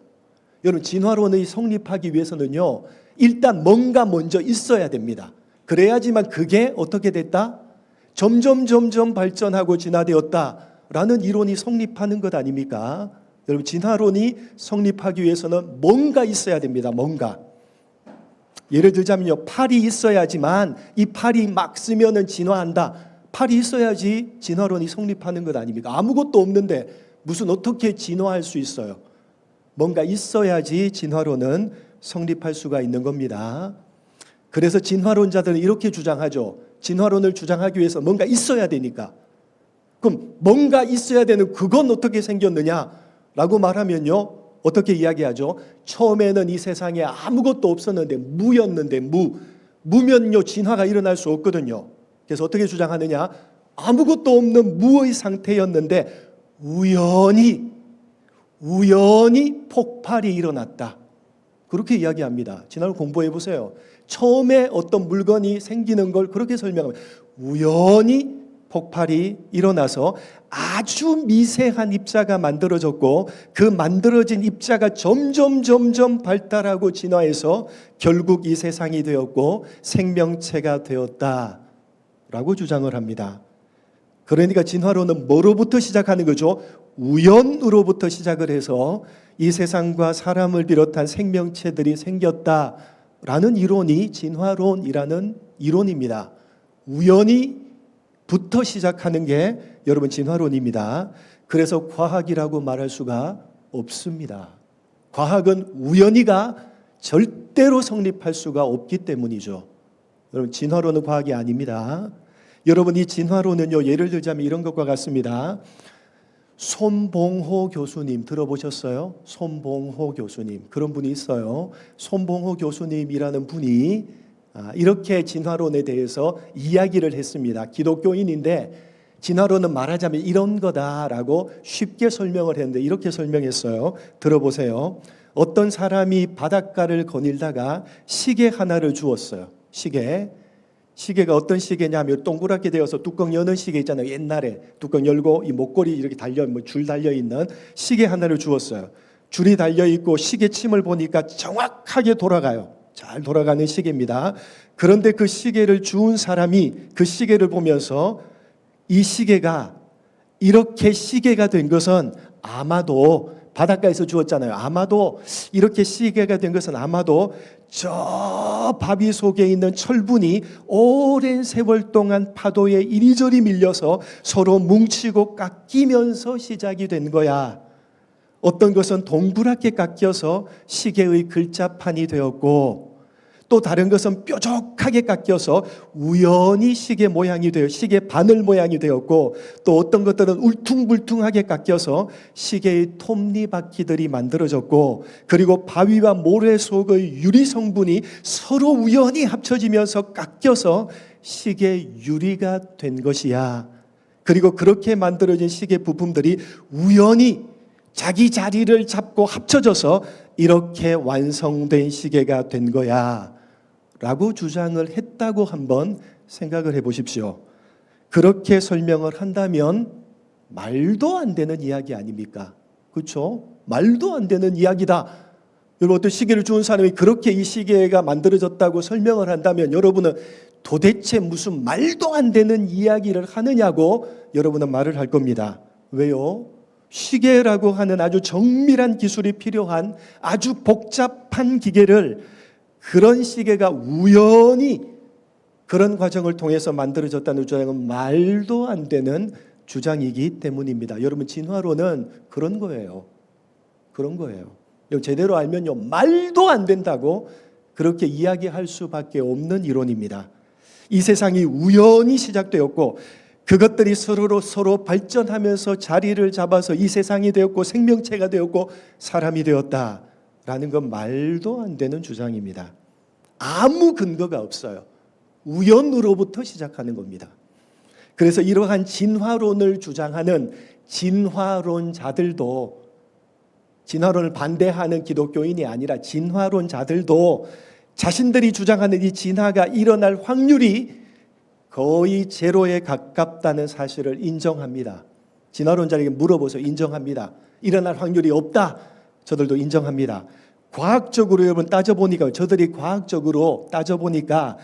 A: 여러분, 진화론이 성립하기 위해서는요, 일단 뭔가 먼저 있어야 됩니다. 그래야지만 그게 어떻게 됐다? 점점 발전하고 진화되었다라는 이론이 성립하는 것 아닙니까? 여러분, 진화론이 성립하기 위해서는 뭔가 있어야 됩니다. 뭔가. 예를 들자면요, 팔이 있어야지만 이 팔이 막 쓰면은 진화한다. 팔이 있어야지 진화론이 성립하는 것 아닙니까? 아무것도 없는데 무슨 어떻게 진화할 수 있어요? 뭔가 있어야지 진화론은 성립할 수가 있는 겁니다. 그래서 진화론자들은 이렇게 주장하죠. 진화론을 주장하기 위해서 뭔가 있어야 되니까. 그럼 뭔가 있어야 되는 그건 어떻게 생겼느냐라고 말하면요, 어떻게 이야기하죠? 처음에는 이 세상에 아무것도 없었는데 무였는데 무면요 진화가 일어날 수 없거든요. 그래서 어떻게 주장하느냐? 아무것도 없는 무의 상태였는데 우연히 폭발이 일어났다. 그렇게 이야기합니다. 지난번 공부해 보세요. 처음에 어떤 물건이 생기는 걸 그렇게 설명합니다. 우연히 폭발이 일어나서 아주 미세한 입자가 만들어졌고 그 만들어진 입자가 점점 발달하고 진화해서 결국 이 세상이 되었고 생명체가 되었다라고 주장을 합니다. 그러니까 진화론은 뭐로부터 시작하는 거죠? 우연으로부터 시작을 해서 이 세상과 사람을 비롯한 생명체들이 생겼다라는 이론이 진화론이라는 이론입니다. 우연히부터 시작하는 게 여러분 진화론입니다. 그래서 과학이라고 말할 수가 없습니다. 과학은 우연히가 절대로 성립할 수가 없기 때문이죠. 여러분, 진화론은 과학이 아닙니다. 여러분, 이 진화론은요, 예를 들자면 이런 것과 같습니다. 손봉호 교수님 들어보셨어요? 손봉호 교수님, 그런 분이 있어요. 손봉호 교수님이라는 분이 이렇게 진화론에 대해서 이야기를 했습니다. 기독교인인데 진화론은 말하자면 이런 거다라고 쉽게 설명을 했는데 이렇게 설명했어요. 들어보세요. 어떤 사람이 바닷가를 거닐다가 시계 하나를 주었어요. 시계가 어떤 시계냐면 동그랗게 되어서 뚜껑 여는 시계 있잖아요. 옛날에 뚜껑 열고 이 목걸이 이렇게 줄 달려 있는 시계 하나를 주었어요. 줄이 달려 있고 시계침을 보니까 정확하게 돌아가요. 잘 돌아가는 시계입니다. 그런데 그 시계를 주운 사람이 그 시계를 보면서 이 시계가 이렇게 시계가 된 것은 아마도 바닷가에서 주었잖아요. 아마도 이렇게 시계가 된 것은 아마도 저 바위 속에 있는 철분이 오랜 세월 동안 파도에 이리저리 밀려서 서로 뭉치고 깎이면서 시작이 된 거야. 어떤 것은 동그랗게 깎여서 시계의 글자판이 되었고 또 다른 것은 뾰족하게 깎여서 우연히 시계 모양이 되어 시계 바늘 모양이 되었고 또 어떤 것들은 울퉁불퉁하게 깎여서 시계의 톱니바퀴들이 만들어졌고 그리고 바위와 모래 속의 유리 성분이 서로 우연히 합쳐지면서 깎여서 시계 유리가 된 것이야. 그리고 그렇게 만들어진 시계 부품들이 우연히 자기 자리를 잡고 합쳐져서 이렇게 완성된 시계가 된 거야 라고 주장을 했다고 한번 생각을 해보십시오. 그렇게 설명을 한다면 말도 안 되는 이야기 아닙니까? 그렇죠? 말도 안 되는 이야기다. 여러분, 어떤 시계를 주운 사람이 그렇게 이 시계가 만들어졌다고 설명을 한다면 여러분은 도대체 무슨 말도 안 되는 이야기를 하느냐고 여러분은 말을 할 겁니다. 왜요? 시계라고 하는 아주 정밀한 기술이 필요한 아주 복잡한 기계를 그런 시계가 우연히 그런 과정을 통해서 만들어졌다는 주장은 말도 안 되는 주장이기 때문입니다. 여러분, 진화론은 그런 거예요. 그런 거예요. 제대로 알면요, 말도 안 된다고 그렇게 이야기할 수밖에 없는 이론입니다. 이 세상이 우연히 시작되었고 그것들이 서로 발전하면서 자리를 잡아서 이 세상이 되었고 생명체가 되었고 사람이 되었다라는 건 말도 안 되는 주장입니다. 아무 근거가 없어요. 우연으로부터 시작하는 겁니다. 그래서 이러한 진화론을 주장하는 진화론자들도 진화론을 반대하는 기독교인이 아니라 진화론자들도 자신들이 주장하는 이 진화가 일어날 확률이 거의 제로에 가깝다는 사실을 인정합니다. 진화론자에게 물어보세요. 인정합니다. 일어날 확률이 없다. 저들도 인정합니다. 과학적으로 여러분 따져보니까, 저들이 과학적으로 따져보니까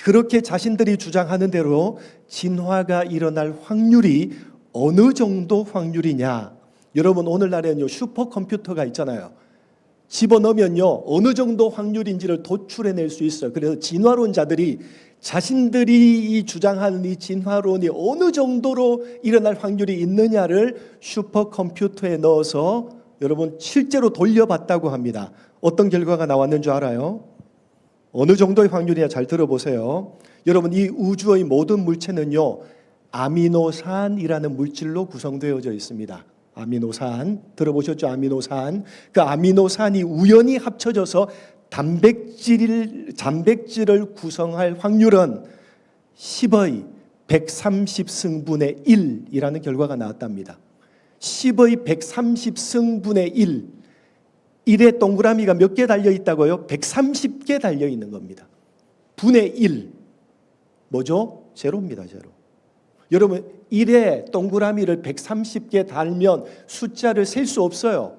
A: 그렇게 자신들이 주장하는 대로 진화가 일어날 확률이 어느 정도 확률이냐. 여러분 오늘날에는요 슈퍼컴퓨터가 있잖아요. 집어넣으면요 어느 정도 확률인지를 도출해낼 수 있어요. 그래서 진화론자들이 자신들이 이 주장하는 이 진화론이 어느 정도로 일어날 확률이 있느냐를 슈퍼컴퓨터에 넣어서 여러분 실제로 돌려봤다고 합니다. 어떤 결과가 나왔는 줄 알아요? 어느 정도의 확률이냐 잘 들어보세요. 여러분 이 우주의 모든 물체는요 아미노산이라는 물질로 구성되어져 있습니다. 아미노산 들어보셨죠? 아미노산. 그 아미노산이 우연히 합쳐져서 단백질을 구성할 확률은 10의 130승분의 1이라는 결과가 나왔답니다. 10의 130승분의 1. 1의 동그라미가 몇 개 달려 있다고요? 130개 달려 있는 겁니다. 분의 1. 뭐죠? 제로입니다. 제로. 여러분 1의 동그라미를 130개 달면 숫자를 셀 수 없어요.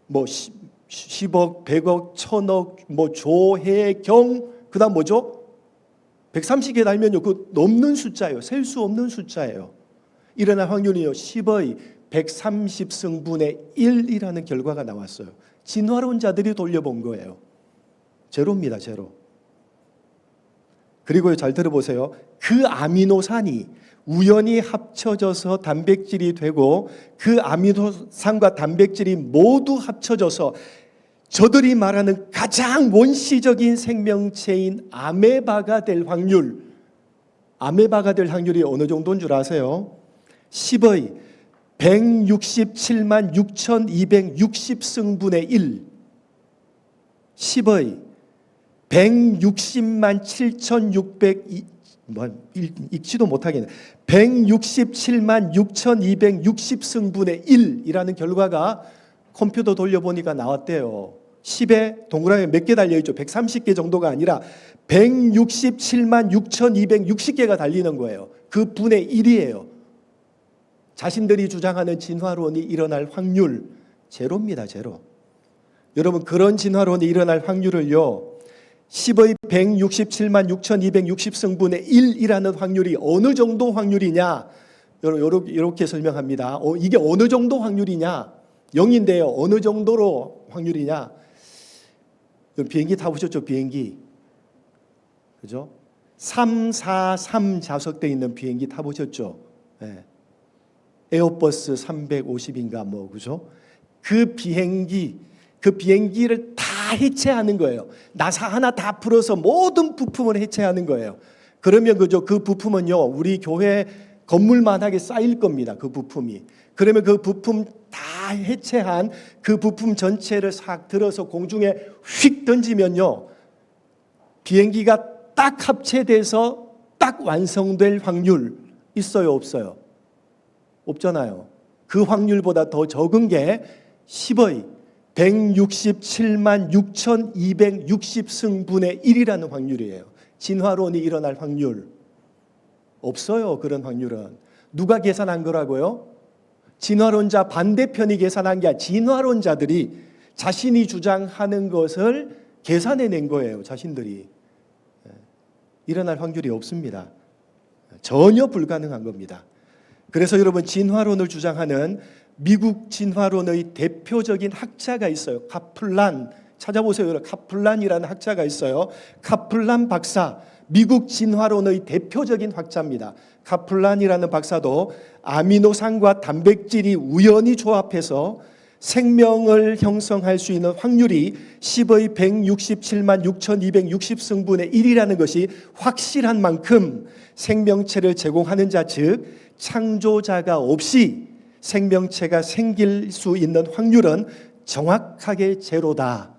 A: 뭐 10억, 100억, 1000억, 뭐 조, 해, 경, 그 다음 뭐죠? 130개 달면요 그 넘는 숫자예요. 셀 수 없는 숫자예요. 일어날 확률이요 10의 130승분의 1이라는 결과가 나왔어요. 진화론자들이 돌려본 거예요. 제로입니다. 제로. 그리고 잘 들어보세요. 그 아미노산이 우연히 합쳐져서 단백질이 되고 그 아미노산과 단백질이 모두 합쳐져서 저들이 말하는 가장 원시적인 생명체인 아메바가 될 확률, 아메바가 될 확률이 어느 정도인 줄 아세요? 10의 167만 6,260승분의 1, 10의 160만 7,600 읽지도 못하겠네. 167만 6,260승분의 1이라는 결과가 컴퓨터 돌려보니까 나왔대요. 10에 동그라미 몇 개 달려있죠? 130개 정도가 아니라 167만 6,260개가 달리는 거예요. 그 분의 1이에요. 자신들이 주장하는 진화론이 일어날 확률 제로입니다. 제로. 여러분 그런 진화론이 일어날 확률을요 10의 167만 6,260승분의 1이라는 확률이 어느 정도 확률이냐? 이렇게 설명합니다. 이게 어느 정도 확률이냐? 0인데요. 어느 정도로 확률이냐? 비행기 타보셨죠? 비행기. 그죠? 343 좌석대 있는 비행기 타보셨죠? 네. 에어버스 350인가 뭐 그죠? 그 비행기를 다 해체하는 거예요. 나사 하나 다 풀어서 모든 부품을 해체하는 거예요. 그러면 그죠? 그 부품은요 우리 교회 건물만하게 쌓일 겁니다. 그 부품이. 그러면 그 부품 다 해체한 그 부품 전체를 싹 들어서 공중에 휙 던지면요 비행기가 딱 합체돼서 딱 완성될 확률 있어요? 없어요? 없잖아요. 그 확률보다 더 적은 게 10의 167만 6,260승분의 1이라는 확률이에요. 진화론이 일어날 확률. 없어요. 그런 확률은. 누가 계산한 거라고요? 진화론자 반대편이 계산한 게 아니라 진화론자들이 자신이 주장하는 것을 계산해낸 거예요. 자신들이. 일어날 확률이 없습니다. 전혀 불가능한 겁니다. 그래서 여러분 진화론을 주장하는 미국 진화론의 대표적인 학자가 있어요. 카플란. 찾아보세요. 여러분. 카플란이라는 학자가 있어요. 카플란 박사. 미국 진화론의 대표적인 학자입니다. 카플란이라는 박사도 아미노산과 단백질이 우연히 조합해서 생명을 형성할 수 있는 확률이 10의 167만 6,260승분의 1이라는 것이 확실한 만큼 생명체를 제공하는 자, 즉 창조자가 없이 생명체가 생길 수 있는 확률은 정확하게 제로다.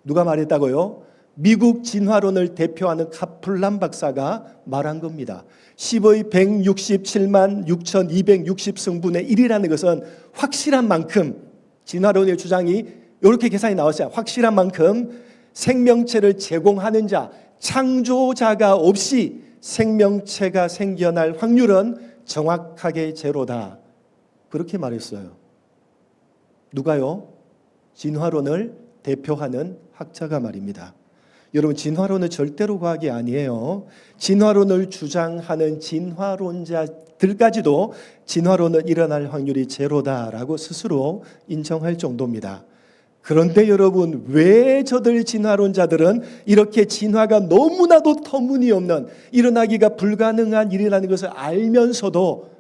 A: 누가 말했다고요? 미국 진화론을 대표하는 카플란 박사가 말한 겁니다. 10의 167만 6,260승분의 1이라는 것은 확실한 만큼 진화론의 주장이 이렇게 계산이 나왔어요. 확실한 만큼 생명체를 제공하는 자, 창조자가 없이 생명체가 생겨날 확률은 정확하게 제로다. 그렇게 말했어요. 누가요? 진화론을 대표하는 학자가 말입니다. 여러분, 진화론은 절대로 과학이 아니에요. 진화론을 주장하는 진화론자들까지도 진화론은 일어날 확률이 제로다라고 스스로 인정할 정도입니다. 그런데 여러분, 왜 저들 진화론자들은 이렇게 진화가 너무나도 터무니없는, 일어나기가 불가능한 일이라는 것을 알면서도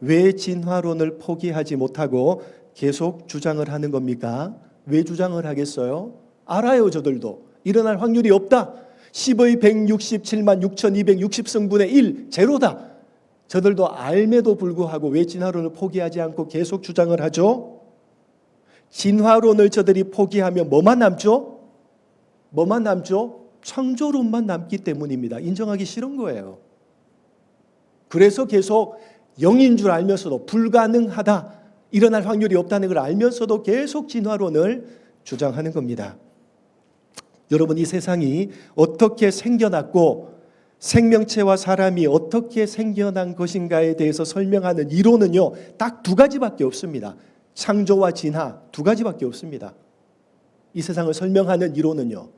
A: 왜 진화론을 포기하지 못하고 계속 주장을 하는 겁니까? 왜 주장을 하겠어요? 알아요. 저들도 일어날 확률이 없다. 10의 167만 6260승분의 1 제로다. 저들도 알매도 불구하고 왜 진화론을 포기하지 않고 계속 주장을 하죠? 진화론을 저들이 포기하면 뭐만 남죠? 뭐만 남죠? 창조론만 남기 때문입니다. 인정하기 싫은 거예요. 그래서 계속 0인 줄 알면서도, 불가능하다, 일어날 확률이 없다는 걸 알면서도 계속 진화론을 주장하는 겁니다. 여러분, 이 세상이 어떻게 생겨났고 생명체와 사람이 어떻게 생겨난 것인가에 대해서 설명하는 이론은요, 딱 두 가지밖에 없습니다. 창조와 진화, 두 가지밖에 없습니다. 이 세상을 설명하는 이론은요,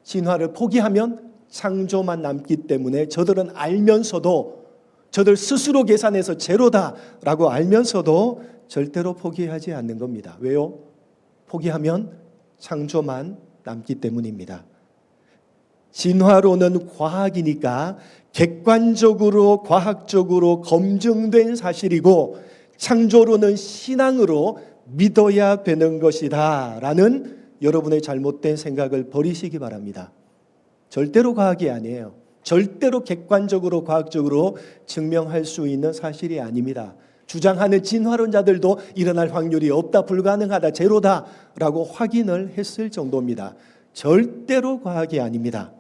A: 진화를 포기하면 창조만 남기 때문에 저들은 알면서도, 저들 스스로 계산해서 제로다라고 알면서도 절대로 포기하지 않는 겁니다. 왜요? 포기하면 창조만 남기 때문입니다. 진화론은 과학이니까 객관적으로 과학적으로 검증된 사실이고, 창조론은 신앙으로 믿어야 되는 것이다 라는 여러분의 잘못된 생각을 버리시기 바랍니다. 절대로 과학이 아니에요. 절대로 객관적으로 과학적으로 증명할 수 있는 사실이 아닙니다. 주장하는 진화론자들도 일어날 확률이 없다, 불가능하다, 제로다 라고 확인을 했을 정도입니다. 절대로 과학이 아닙니다.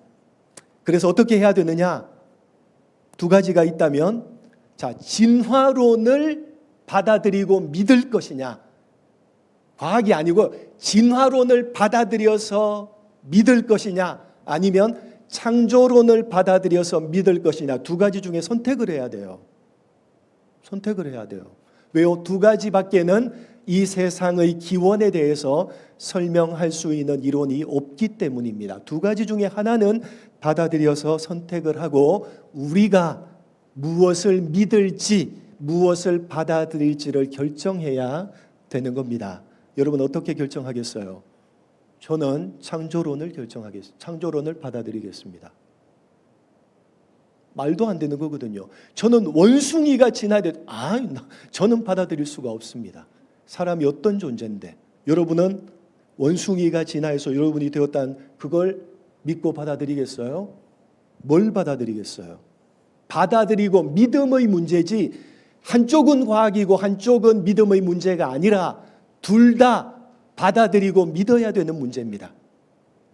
A: 그래서 어떻게 해야 되느냐? 두 가지가 있다면, 자, 진화론을 받아들이고 믿을 것이냐, 과학이 아니고 진화론을 받아들여서 믿을 것이냐, 아니면 창조론을 받아들여서 믿을 것이냐, 두 가지 중에 선택을 해야 돼요. 선택을 해야 돼요. 왜요? 두 가지밖에는 이 세상의 기원에 대해서 설명할 수 있는 이론이 없기 때문입니다. 두 가지 중에 하나는 받아들여서 선택을 하고, 우리가 무엇을 믿을지, 무엇을 받아들일지를 결정해야 되는 겁니다. 여러분, 어떻게 결정하겠어요? 저는 창조론을 창조론을 받아들이겠습니다. 말도 안 되는 거거든요. 저는 원숭이가 진화해야 돼. 저는 받아들일 수가 없습니다. 사람이 어떤 존재인데, 여러분은 원숭이가 진화해서 여러분이 되었다는 그걸 믿고 받아들이겠어요? 뭘 받아들이겠어요? 받아들이고 믿음의 문제지, 한쪽은 과학이고 한쪽은 믿음의 문제가 아니라 둘 다 받아들이고 믿어야 되는 문제입니다.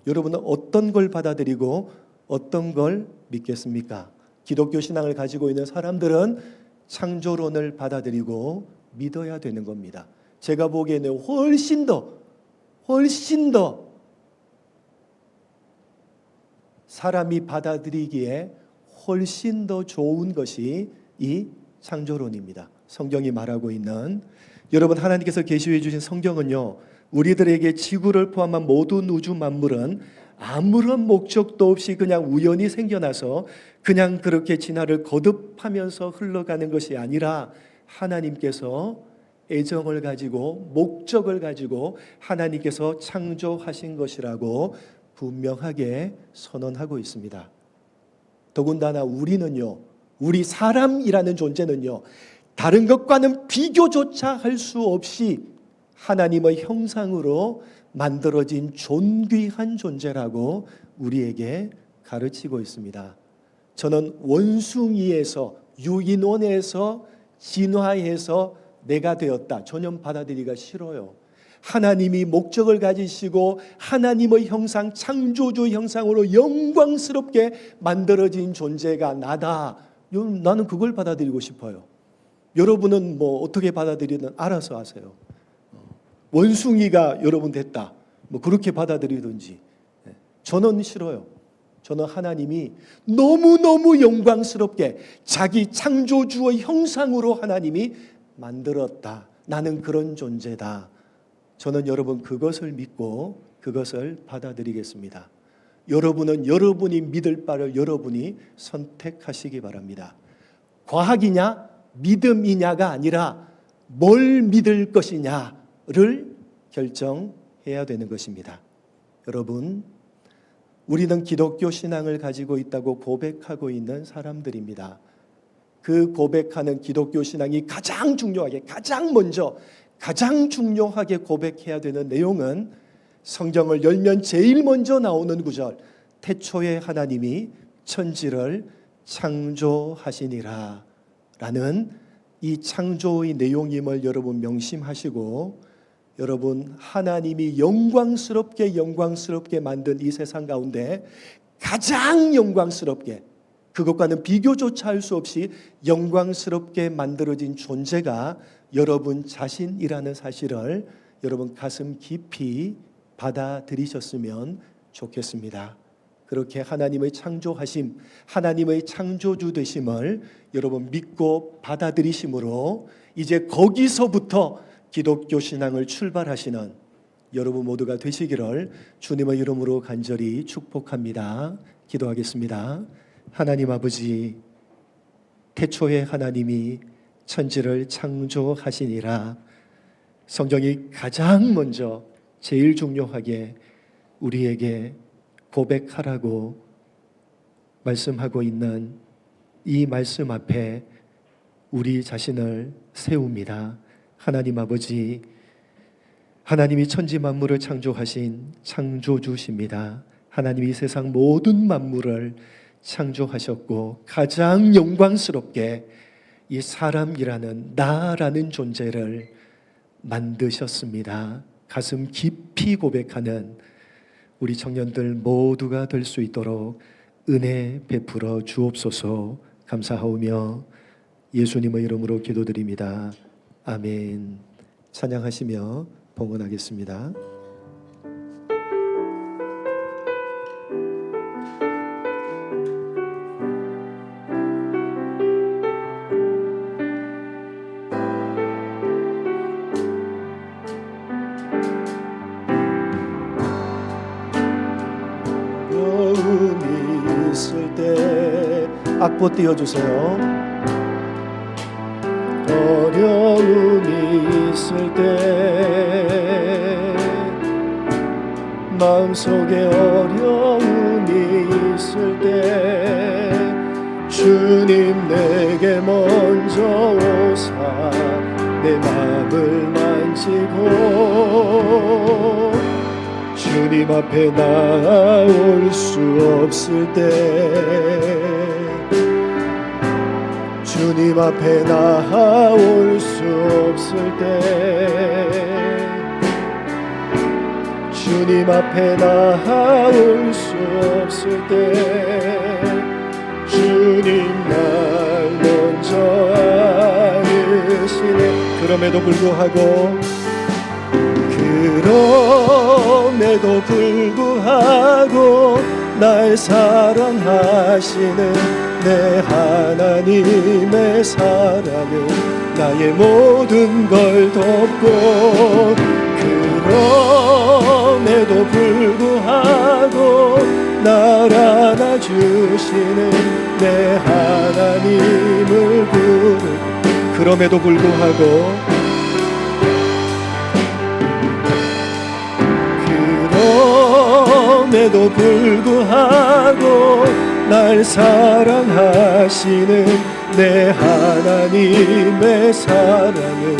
A: 여러분은 어떤 걸 받아들이고 어떤 걸 믿겠습니까? 기독교 신앙을 가지고 있는 사람들은 창조론을 받아들이고 믿어야 되는 겁니다. 제가 보기에는 훨씬 더 사람이 받아들이기에 훨씬 더 좋은 것이 이 창조론입니다. 성경이 말하고 있는, 여러분, 하나님께서 계시해 주신 성경은요, 우리들에게 지구를 포함한 모든 우주 만물은 아무런 목적도 없이 그냥 우연히 생겨나서 그냥 그렇게 진화를 거듭하면서 흘러가는 것이 아니라, 하나님께서 애정을 가지고 목적을 가지고 하나님께서 창조하신 것이라고 분명하게 선언하고 있습니다. 더군다나 우리는요, 우리 사람이라는 존재는요, 다른 것과는 비교조차 할 수 없이 하나님의 형상으로 만들어진 존귀한 존재라고 우리에게 가르치고 있습니다. 저는 원숭이에서, 유인원에서 진화해서 내가 되었다, 전혀 받아들이기가 싫어요. 하나님이 목적을 가지시고 하나님의 형상, 창조주 형상으로 영광스럽게 만들어진 존재가 나다, 나는 그걸 받아들이고 싶어요. 여러분은 뭐 어떻게 받아들이든 알아서 하세요. 원숭이가 여러분 됐다, 뭐 그렇게 받아들이든지, 저는 싫어요. 저는 하나님이 너무너무 영광스럽게 자기 창조주의 형상으로 하나님이 만들었다. 나는 그런 존재다. 저는 여러분 그것을 믿고 그것을 받아들이겠습니다. 여러분은 여러분이 믿을 바를 여러분이 선택하시기 바랍니다. 과학이냐 믿음이냐가 아니라 뭘 믿을 것이냐를 결정해야 되는 것입니다. 여러분, 우리는 기독교 신앙을 가지고 있다고 고백하고 있는 사람들입니다. 그 고백하는 기독교 신앙이 가장 중요하게, 가장 먼저, 가장 중요하게 고백해야 되는 내용은 성경을 열면 제일 먼저 나오는 구절, 태초에 하나님이 천지를 창조하시니라 라는 이 창조의 내용임을 여러분 명심하시고, 여러분 하나님이 영광스럽게 만든 이 세상 가운데 가장 영광스럽게, 그것과는 비교조차 할 수 없이 영광스럽게 만들어진 존재가 여러분 자신이라는 사실을 여러분 가슴 깊이 받아들이셨으면 좋겠습니다. 그렇게 하나님의 창조하심, 하나님의 창조주 되심을 여러분 믿고 받아들이심으로 이제 거기서부터 기독교 신앙을 출발하시는 여러분 모두가 되시기를 주님의 이름으로 간절히 축복합니다. 기도하겠습니다. 하나님 아버지, 태초에 하나님이 천지를 창조하시니라. 성경이 가장 먼저 제일 중요하게 우리에게 고백하라고 말씀하고 있는 이 말씀 앞에 우리 자신을 세웁니다. 하나님 아버지, 하나님이 천지 만물을 창조하신 창조주십니다. 하나님이 세상 모든 만물을 창조하셨고 가장 영광스럽게 이 사람이라는 나라는 존재를 만드셨습니다. 가슴 깊이 고백하는 우리 청년들 모두가 될 수 있도록 은혜 베풀어 주옵소서. 감사하오며 예수님의 이름으로 기도드립니다. 아멘. 찬양하시며 봉헌하겠습니다. 어려움이 있을 때 악보 띄워주세요. 어려움이 있을 때, 마음속에 어려움이 있을 때 주님 내게 먼저 오사 내 마음을 만지고, 주님 앞에 나올 수 없을 때, 주님 앞에 나올 수 없을 때, 주님 앞에 나올 수 없을 때 주님 날 먼저 아시네. 그럼에도 불구하고 날 사랑하시는 내 하나님의 사랑은 나의 모든 걸 덮고, 그럼에도 불구하고 날 안아주시는 내 하나님을 부르고, 그럼에도 불구하고 날 사랑하시는 내 하나님의 사랑은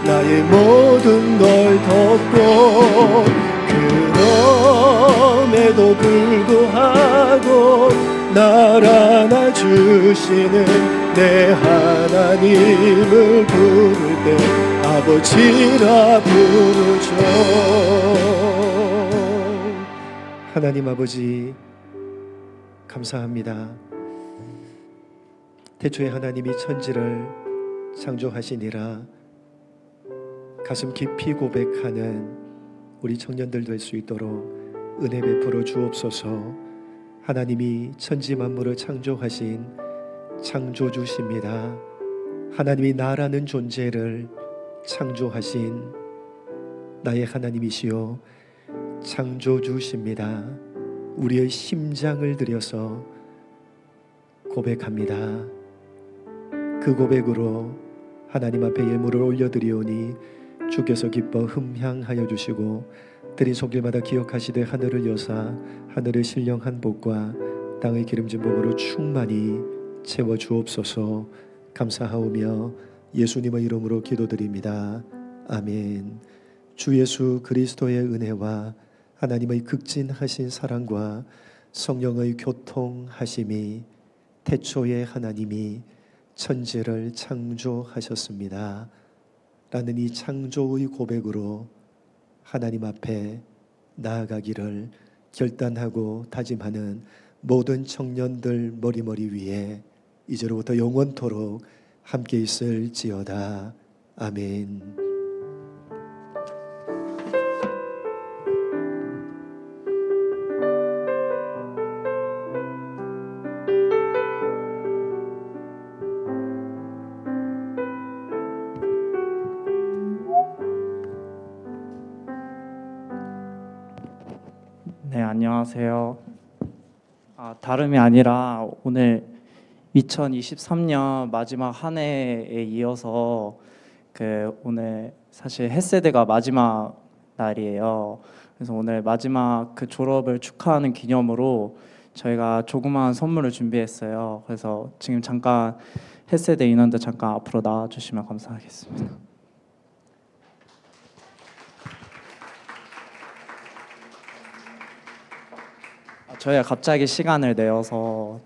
A: 나의 모든 걸 덮고, 그럼에도 불구하고 날 안아주시는 내 하나님을 부를 때 아버지라 부르죠. 하나님 아버지, 감사합니다. 태초에 하나님이 천지를 창조하시니라 가슴 깊이 고백하는 우리 청년들 될 수 있도록 은혜 베풀어 주옵소서. 하나님이 천지 만물을 창조하신 창조주십니다. 하나님이 나라는 존재를 창조하신 나의 하나님이시요 창조주십니다. 우리의 심장을 들여서 고백합니다. 그 고백으로 하나님 앞에 예물을 올려드리오니 주께서 기뻐 흠향하여 주시고 들이 속일마다 기억하시되 하늘을 여사 하늘의 신령한 복과 땅의 기름진 복으로 충만히 채워 주옵소서. 감사하오며 예수님의 이름으로 기도드립니다. 아멘. 주 예수 그리스도의 은혜와 하나님의 극진하신 사랑과 성령의 교통하심이 태초에 하나님이 천지를 창조하셨습니다 라는 이 창조의 고백으로 하나님 앞에 나아가기를 결단하고 다짐하는 모든 청년들 머리머리 위에 이제로부터 영원토록 함께 있을지어다. 아멘.
D: 네, 안녕하세요. 다름이 아니라 오늘 2023년 마지막 한 해에 이어서 오늘 사실 햇세드가 마지막 날이에요. 그래서 오늘 마지막 졸업을 축하하는 기념으로 저희가 조그마한 선물을 준비했어요. 그래서 지금 잠깐 햇세드 인원들 잠깐 앞으로 나와 주시면 감사하겠습니다. 저희가 갑자기 시간을 내어서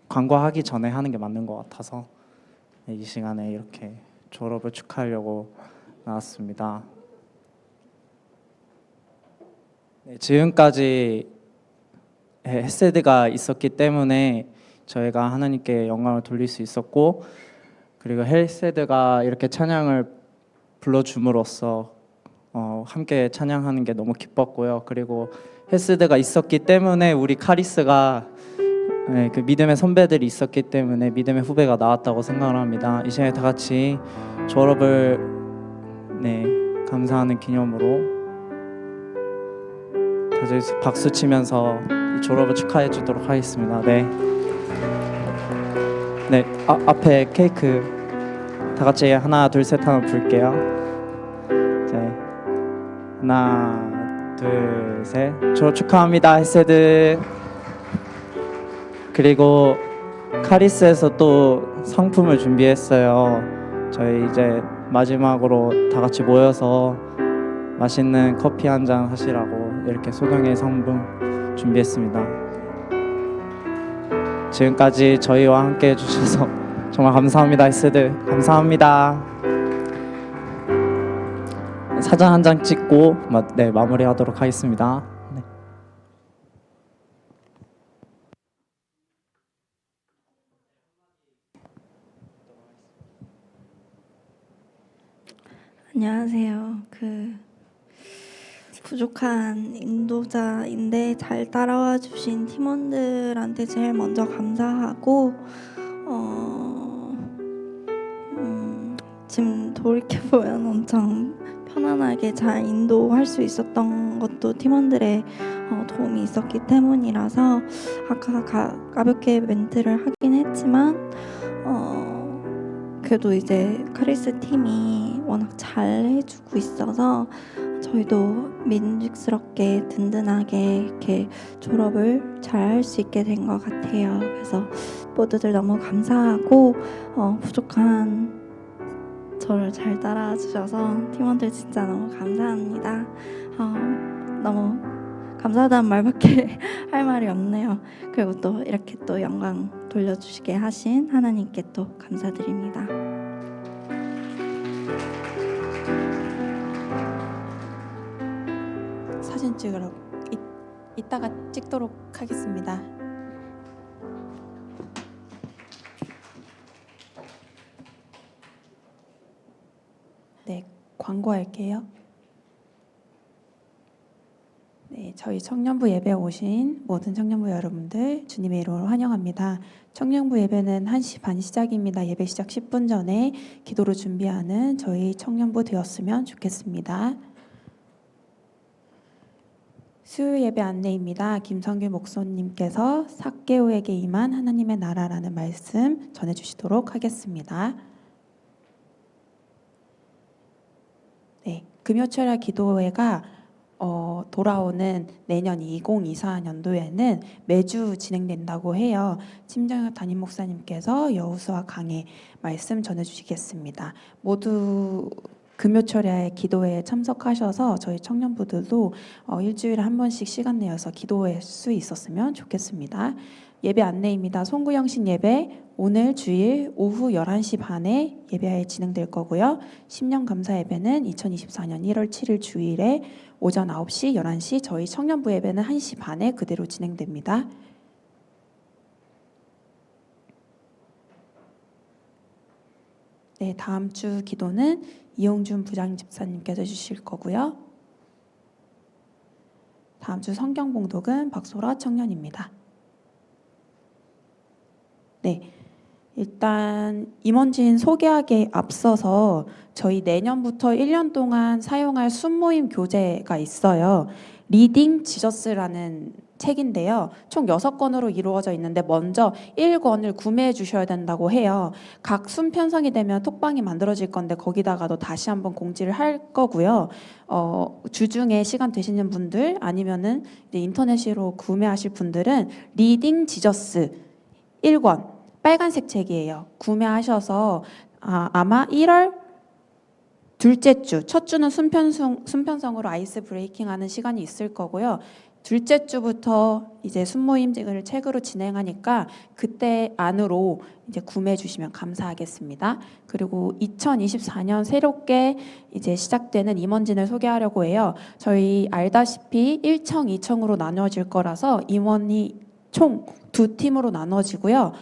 D: 광고하기 전에 하는 게 맞는 것 같아서 이 시간에 이렇게 졸업을 축하하려고 나왔습니다. 지금까지 햇세드가 있었기 때문에 저희가 하나님께 영광을 돌릴 수 있었고, 그리고 햇세드가 이렇게 찬양을 불러줌으로써 함께 찬양하는 게 너무 기뻤고요. 그리고 햇세드가 있었기 때문에 우리 카리스가 그 믿음의 선배들이 있었기 때문에 믿음의 후배가 나왔다고 생각을 합니다. 이 시간에 다 같이 졸업을 감사하는 기념으로 다들 박수 치면서 이 졸업을 축하해 주도록 하겠습니다. 앞에 케이크 다 같이 하나 둘 셋 하면 불게요. 하나 둘 셋. 졸업 축하합니다, 햇세드. 그리고 카리스에서 또 상품을 준비했어요. 저희 이제 마지막으로 다 같이 모여서 맛있는 커피 한 잔 하시라고 이렇게 소정의 상품 준비했습니다. 지금까지 저희와 함께 해주셔서 정말 감사합니다, 햇세드. 감사합니다. 사진 한 장 찍고 마무리하도록 하겠습니다.
B: 안녕하세요. 부족한 인도자인데 잘 따라와 주신 팀원들한테 제일 먼저 감사하고 지금 돌이켜보면 엄청 편안하게 잘 인도할 수 있었던 것도 팀원들의 도움이 있었기 때문이라서 아까 가볍게 멘트를 하긴 했지만 그래도 이제 카리스 팀이 워낙 잘 해주고 있어서 저희도 믿음직스럽게 든든하게 이렇게 졸업을 잘 할 수 있게 된 것 같아요. 그래서 모두들 너무 감사하고 부족한 저를 잘 따라와 주셔서 팀원들 진짜 너무 감사합니다. 너무 감사하다는 말밖에 할 말이 없네요. 그리고 또 이렇게 또 영광 돌려주시게 하신 하나님께 또 감사드립니다.
C: 사진 찍으러 이따가 찍도록 하겠습니다. 네, 광고할게요. 저희 청년부 예배에 오신 모든 청년부 여러분들 주님의 이름으로 환영합니다. 청년부 예배는 1시 반 시작입니다. 예배 시작 10분 전에 기도로 준비하는 저희 청년부 되었으면 좋겠습니다. 수요 예배 안내입니다. 김성규 목사님께서 삭개오에게 임한 하나님의 나라라는 말씀 전해주시도록 하겠습니다. 네, 금요철야 기도회가 돌아오는 내년 2024년도에는 매주 진행된다고 해요. 심정엽 담임 목사님께서 여호수아 강해 말씀 전해주시겠습니다. 모두 금요철야의 기도회에 참석하셔서 저희 청년부들도 일주일에 한 번씩 시간 내어서 기도할 수 있었으면 좋겠습니다. 예배 안내입니다. 송구영신 예배 오늘 주일 오후 11시 반에 예배 진행될 거고요. 10년 감사 예배는 2024년 1월 7일 주일에 오전 9시, 11시 저희 청년부 예배는 1시 반에 그대로 진행됩니다. 네, 다음 주 기도는 이용준 부장 집사님께서 주실 거고요. 다음 주 성경 봉독은 박소라 청년입니다. 네, 일단 임원진 소개하기에 앞서서 저희 내년부터 1년 동안 사용할 순모임 교재가 있어요. 리딩 지저스라는 책인데요. 총 6권으로 이루어져 있는데 먼저 1권을 구매해 주셔야 된다고 해요. 각 순 편성이 되면 톡방이 만들어질 건데 거기다가도 다시 한번 공지를 할 거고요. 주중에 시간 되시는 분들 아니면은 이제 인터넷으로 구매하실 분들은 리딩 지저스 1권 빨간색 책이에요. 구매하셔서 아마 1월 둘째 주, 첫 주는 순편성으로 아이스 브레이킹하는 시간이 있을 거고요. 둘째 주부터 이제 순모임을 책으로 진행하니까 그때 안으로 이제 구매해 주시면 감사하겠습니다. 그리고 2024년 새롭게 이제 시작되는 임원진을 소개하려고 해요. 저희 알다시피 1청, 2청으로 나눠질 거라서 임원이 총 2팀으로 나눠지고요.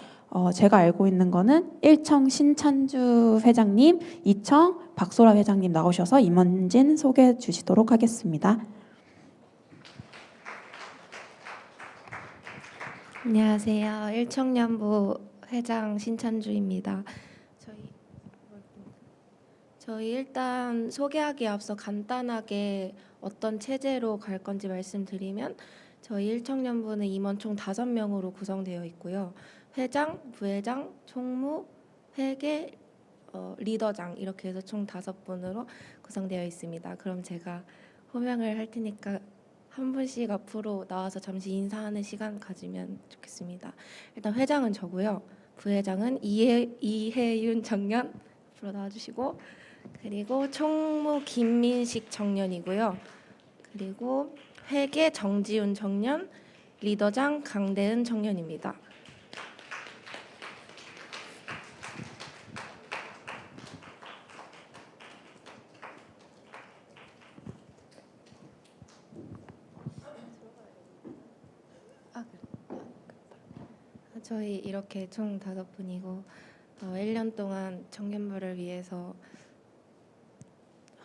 C: 제가 알고 있는 거는 1청 신찬주 회장님, 2청 박소라 회장님 나오셔서 임원진 소개해 주시도록 하겠습니다.
E: 안녕하세요. 1청년부 회장 신찬주입니다. 저희 일단 소개하기에 앞서 간단하게 어떤 체제로 갈 건지 말씀드리면 저희 1청년부는 임원 총 5명으로 구성되어 있고요. 회장, 부회장, 총무, 회계, 리더장 이렇게 해서 총 5분으로 구성되어 있습니다. 그럼 제가 호명을 할 테니까 한 분씩 앞으로 나와서 잠시 인사하는 시간 가지면 좋겠습니다. 일단 회장은 저고요. 부회장은 이혜윤 청년 앞으로 나와주시고, 그리고 총무 김민식 청년이고요. 그리고 회계 정지훈 청년, 리더장 강대은 청년입니다. 저희 이렇게 총 5분이고 1년 동안 청년부를 위해서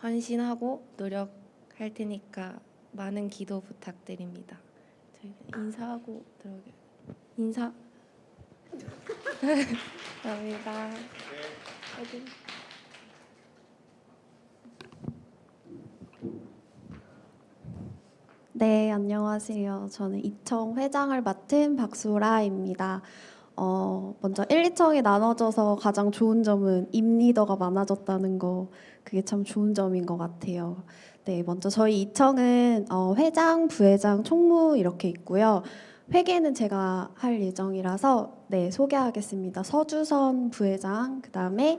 E: 헌신하고 노력할 테니까 많은 기도 부탁드립니다. 저희 인사하고 들어가요. 인사. 감사합니다.
F: 네, 안녕하세요. 저는 2청 회장을 맡은 박소라입니다. 먼저 1, 2청이 나눠져서 가장 좋은 점은 임리더가 많아졌다는 거, 그게 참 좋은 점인 것 같아요. 네, 먼저 저희 2청은 회장, 부회장, 총무 이렇게 있고요. 회계는 제가 할 예정이라서 네, 소개하겠습니다. 서주선 부회장, 그 다음에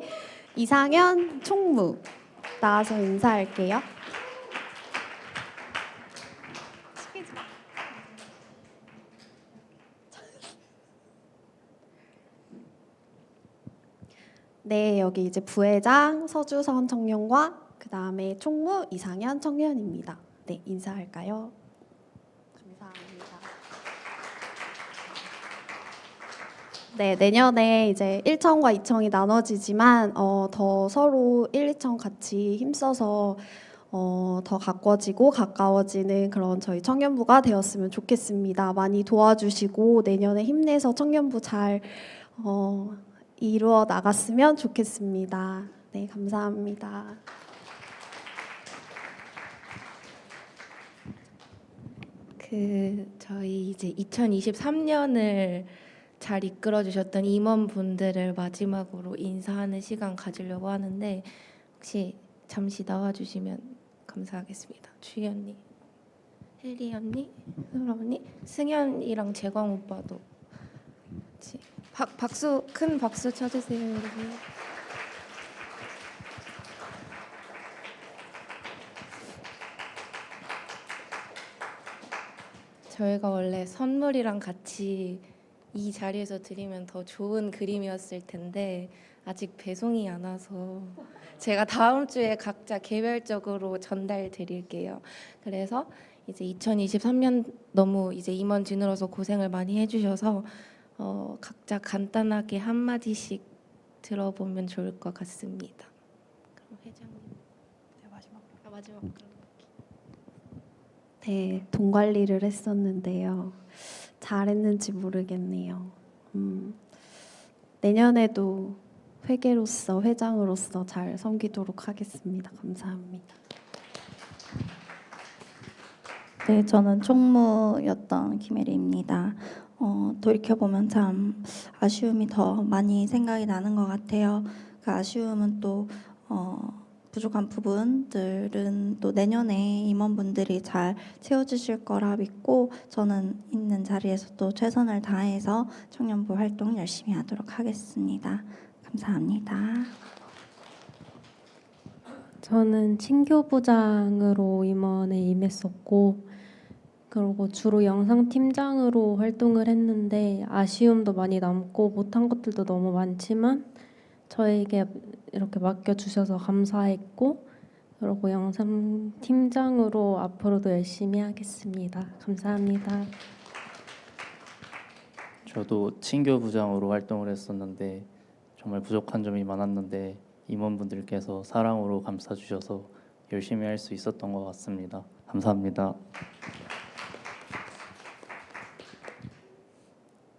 F: 이상현 총무 나와서 인사할게요. 네, 여기 이제 부회장 서주선 청년과 그 다음에 총무 이상현 청년입니다. 네, 인사할까요? 감사합니다. 네, 내년에 이제 1청과 2청이 나눠지지만 더 서로 1, 2청 같이 힘써서 더 가꿔지고 가까워지는 그런 저희 청년부가 되었으면 좋겠습니다. 많이 도와주시고 내년에 힘내서 청년부 잘 이루어 나갔으면 좋겠습니다. 네, 감사합니다.
E: 저희 이제 2023년을 잘 이끌어 주셨던 임원분들을 마지막으로 인사하는 시간 가지려고 하는데 혹시 잠시 나와 주시면 감사하겠습니다. 주희 언니, 혜리 언니, 소라 언니, 승현이랑 재광 오빠도 같이 박수, 큰 박수 쳐주세요, 여러분. 저희가 원래 선물이랑 같이 이 자리에서 드리면 더 좋은 그림이었을 텐데 아직 배송이 안 와서 제가 다음 주에 각자 개별적으로 전달 드릴게요. 그래서 이제 2023년 너무 이제 임원 진으로서 고생을 많이 해주셔서 각자 간단하게 한 마디씩 들어보면 좋을 것 같습니다. 그럼 회장님.
C: 네, 마지막으로.
E: 마지막.
F: 네, 돈 관리를 했었는데요. 잘했는지 모르겠네요. 내년에도 회계로서 회장으로서 잘 섬기도록 하겠습니다. 감사합니다.
B: 네, 저는 총무였던 김혜리입니다. 돌이켜보면 참 아쉬움이 더 많이 생각이 나는 것 같아요. 그 아쉬움은 또 부족한 부분들은 또 내년에 임원분들이 잘 채워주실 거라 믿고 저는 있는 자리에서 또 최선을 다해서 청년부 활동 열심히 하도록 하겠습니다. 감사합니다.
G: 저는 친교부장으로 임원에 임했었고 그리고 주로 영상팀장으로 활동을 했는데 아쉬움도 많이 남고 못한 것들도 너무 많지만 저에게 이렇게 맡겨주셔서 감사했고 그리고 영상팀장으로 앞으로도 열심히 하겠습니다. 감사합니다.
D: 저도 친교부장으로 활동을 했었는데 정말 부족한 점이 많았는데 임원분들께서 사랑으로 감싸주셔서 열심히 할 수 있었던 것 같습니다. 감사합니다.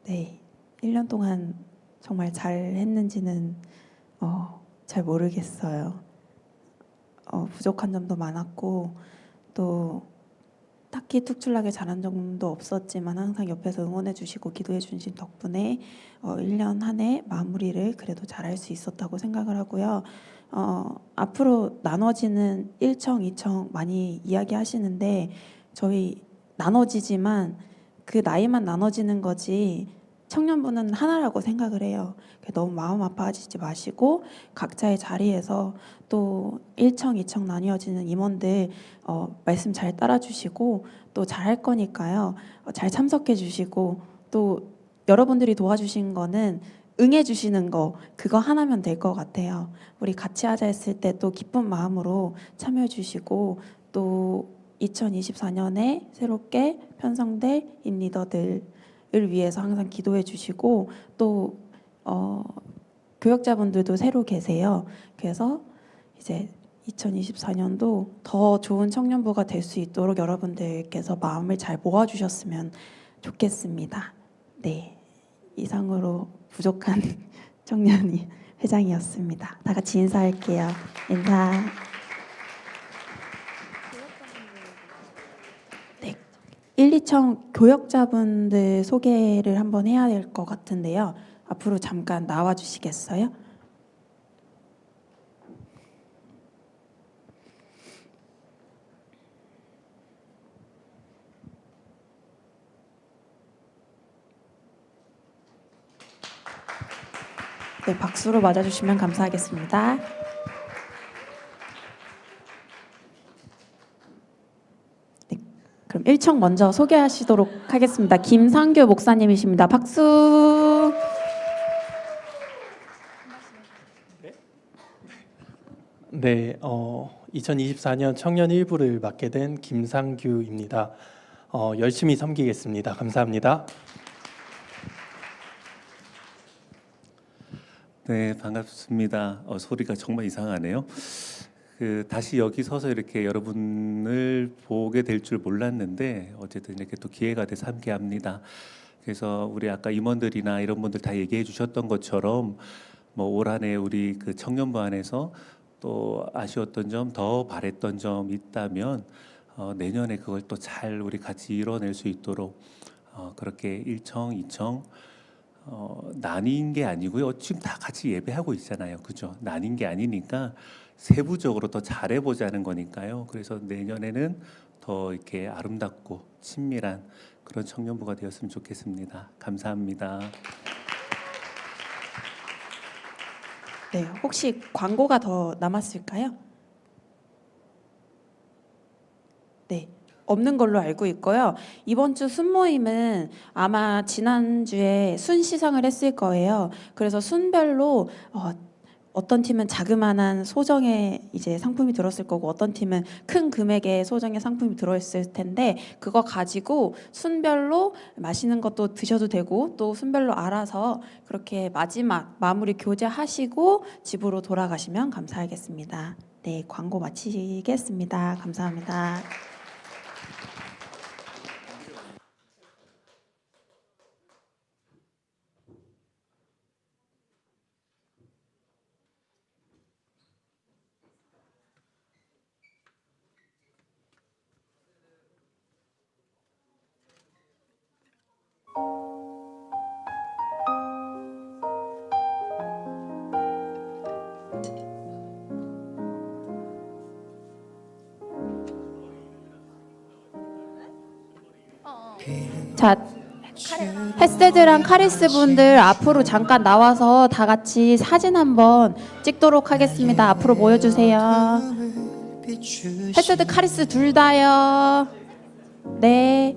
C: 네, 1년 동안 정말 잘 했는지는 잘 모르겠어요. 부족한 점도 많았고 또 딱히 툭출나게 잘한 점도 없었지만 항상 옆에서 응원해 주시고 기도해 주신 덕분에 1년 한 해 마무리를 그래도 잘할 수 있었다고 생각을 하고요. 앞으로 나눠지는 1청, 2청 많이 이야기하시는데 저희 나눠지지만 그 나이만 나눠지는 거지 청년부는 하나라고 생각을 해요. 너무 마음 아파하시지 마시고 각자의 자리에서 또 1청, 2청 나뉘어지는 임원들 말씀 잘 따라주시고 또 잘할 거니까요. 잘 참석해 주시고 또 여러분들이 도와주신 거는 응해 주시는 거 그거 하나면 될 것 같아요. 우리 같이 하자 했을 때 또 기쁜 마음으로 참여해 주시고 또 2024년에 새롭게 편성될 임리더들을 위해서 항상 기도해 주시고 또 교역자분들도 새로 계세요. 그래서 이제 2024년도 더 좋은 청년부가 될 수 있도록 여러분들께서 마음을 잘 모아주셨으면 좋겠습니다. 네, 이상으로 부족한 청년이 회장이었습니다. 다 같이 인사할게요. 인사. 네, 1, 2청 교역자분들 소개를 한번 해야 될 것 같은데요. 앞으로 잠깐 나와 주시겠어요? 네, 박수로 맞아주시면 감사하겠습니다. 네, 그럼 1청 먼저 소개하시도록 하겠습니다. 김상규 목사님이십니다. 박수.
H: 네, 2024년 청년 일부를 맡게 된 김상규입니다. 열심히 섬기겠습니다. 감사합니다.
I: 네, 반갑습니다. 소리가 정말 이상하네요. 다시 여기 서서 이렇게 여러분을 보게 될 줄 몰랐는데 어쨌든 이렇게 또 기회가 돼서 함께합니다. 그래서 우리 아까 임원들이나 이런 분들 다 얘기해 주셨던 것처럼 뭐 올 한해 우리 그 청년부 안에서 또 아쉬웠던 점, 더 바랬던 점 있다면 내년에 그걸 또 잘 우리 같이 이뤄낼 수 있도록 그렇게 1청, 2청 나뉜 게 아니고요. 지금 다 같이 예배하고 있잖아요. 그죠? 나뉜 게 아니니까 세부적으로 더 잘해보자는 거니까요. 그래서 내년에는 더 이렇게 아름답고 친밀한 그런 청년부가 되었으면 좋겠습니다. 감사합니다.
J: 네, 혹시 광고가 더 남았을까요? 네, 없는 걸로 알고 있고요. 이번 주 순모임은 아마 지난주에 순 시상을 했을 거예요. 그래서 순별로 어떤 팀은 자그마한 소정의 이제 상품이 들었을 거고 어떤 팀은 큰 금액의 소정의 상품이 들어있을 텐데 그거 가지고 순별로 맛있는 것도 드셔도 되고 또 순별로 알아서 그렇게 마지막 마무리 교제하시고 집으로 돌아가시면 감사하겠습니다. 네, 광고 마치겠습니다. 감사합니다. 자, 헤세드랑 카리스 분들 앞으로 잠깐 나와서 다 같이 사진 한번 찍도록 하겠습니다. 앞으로 모여주세요. 헤세드 카리스 둘 다요. 네.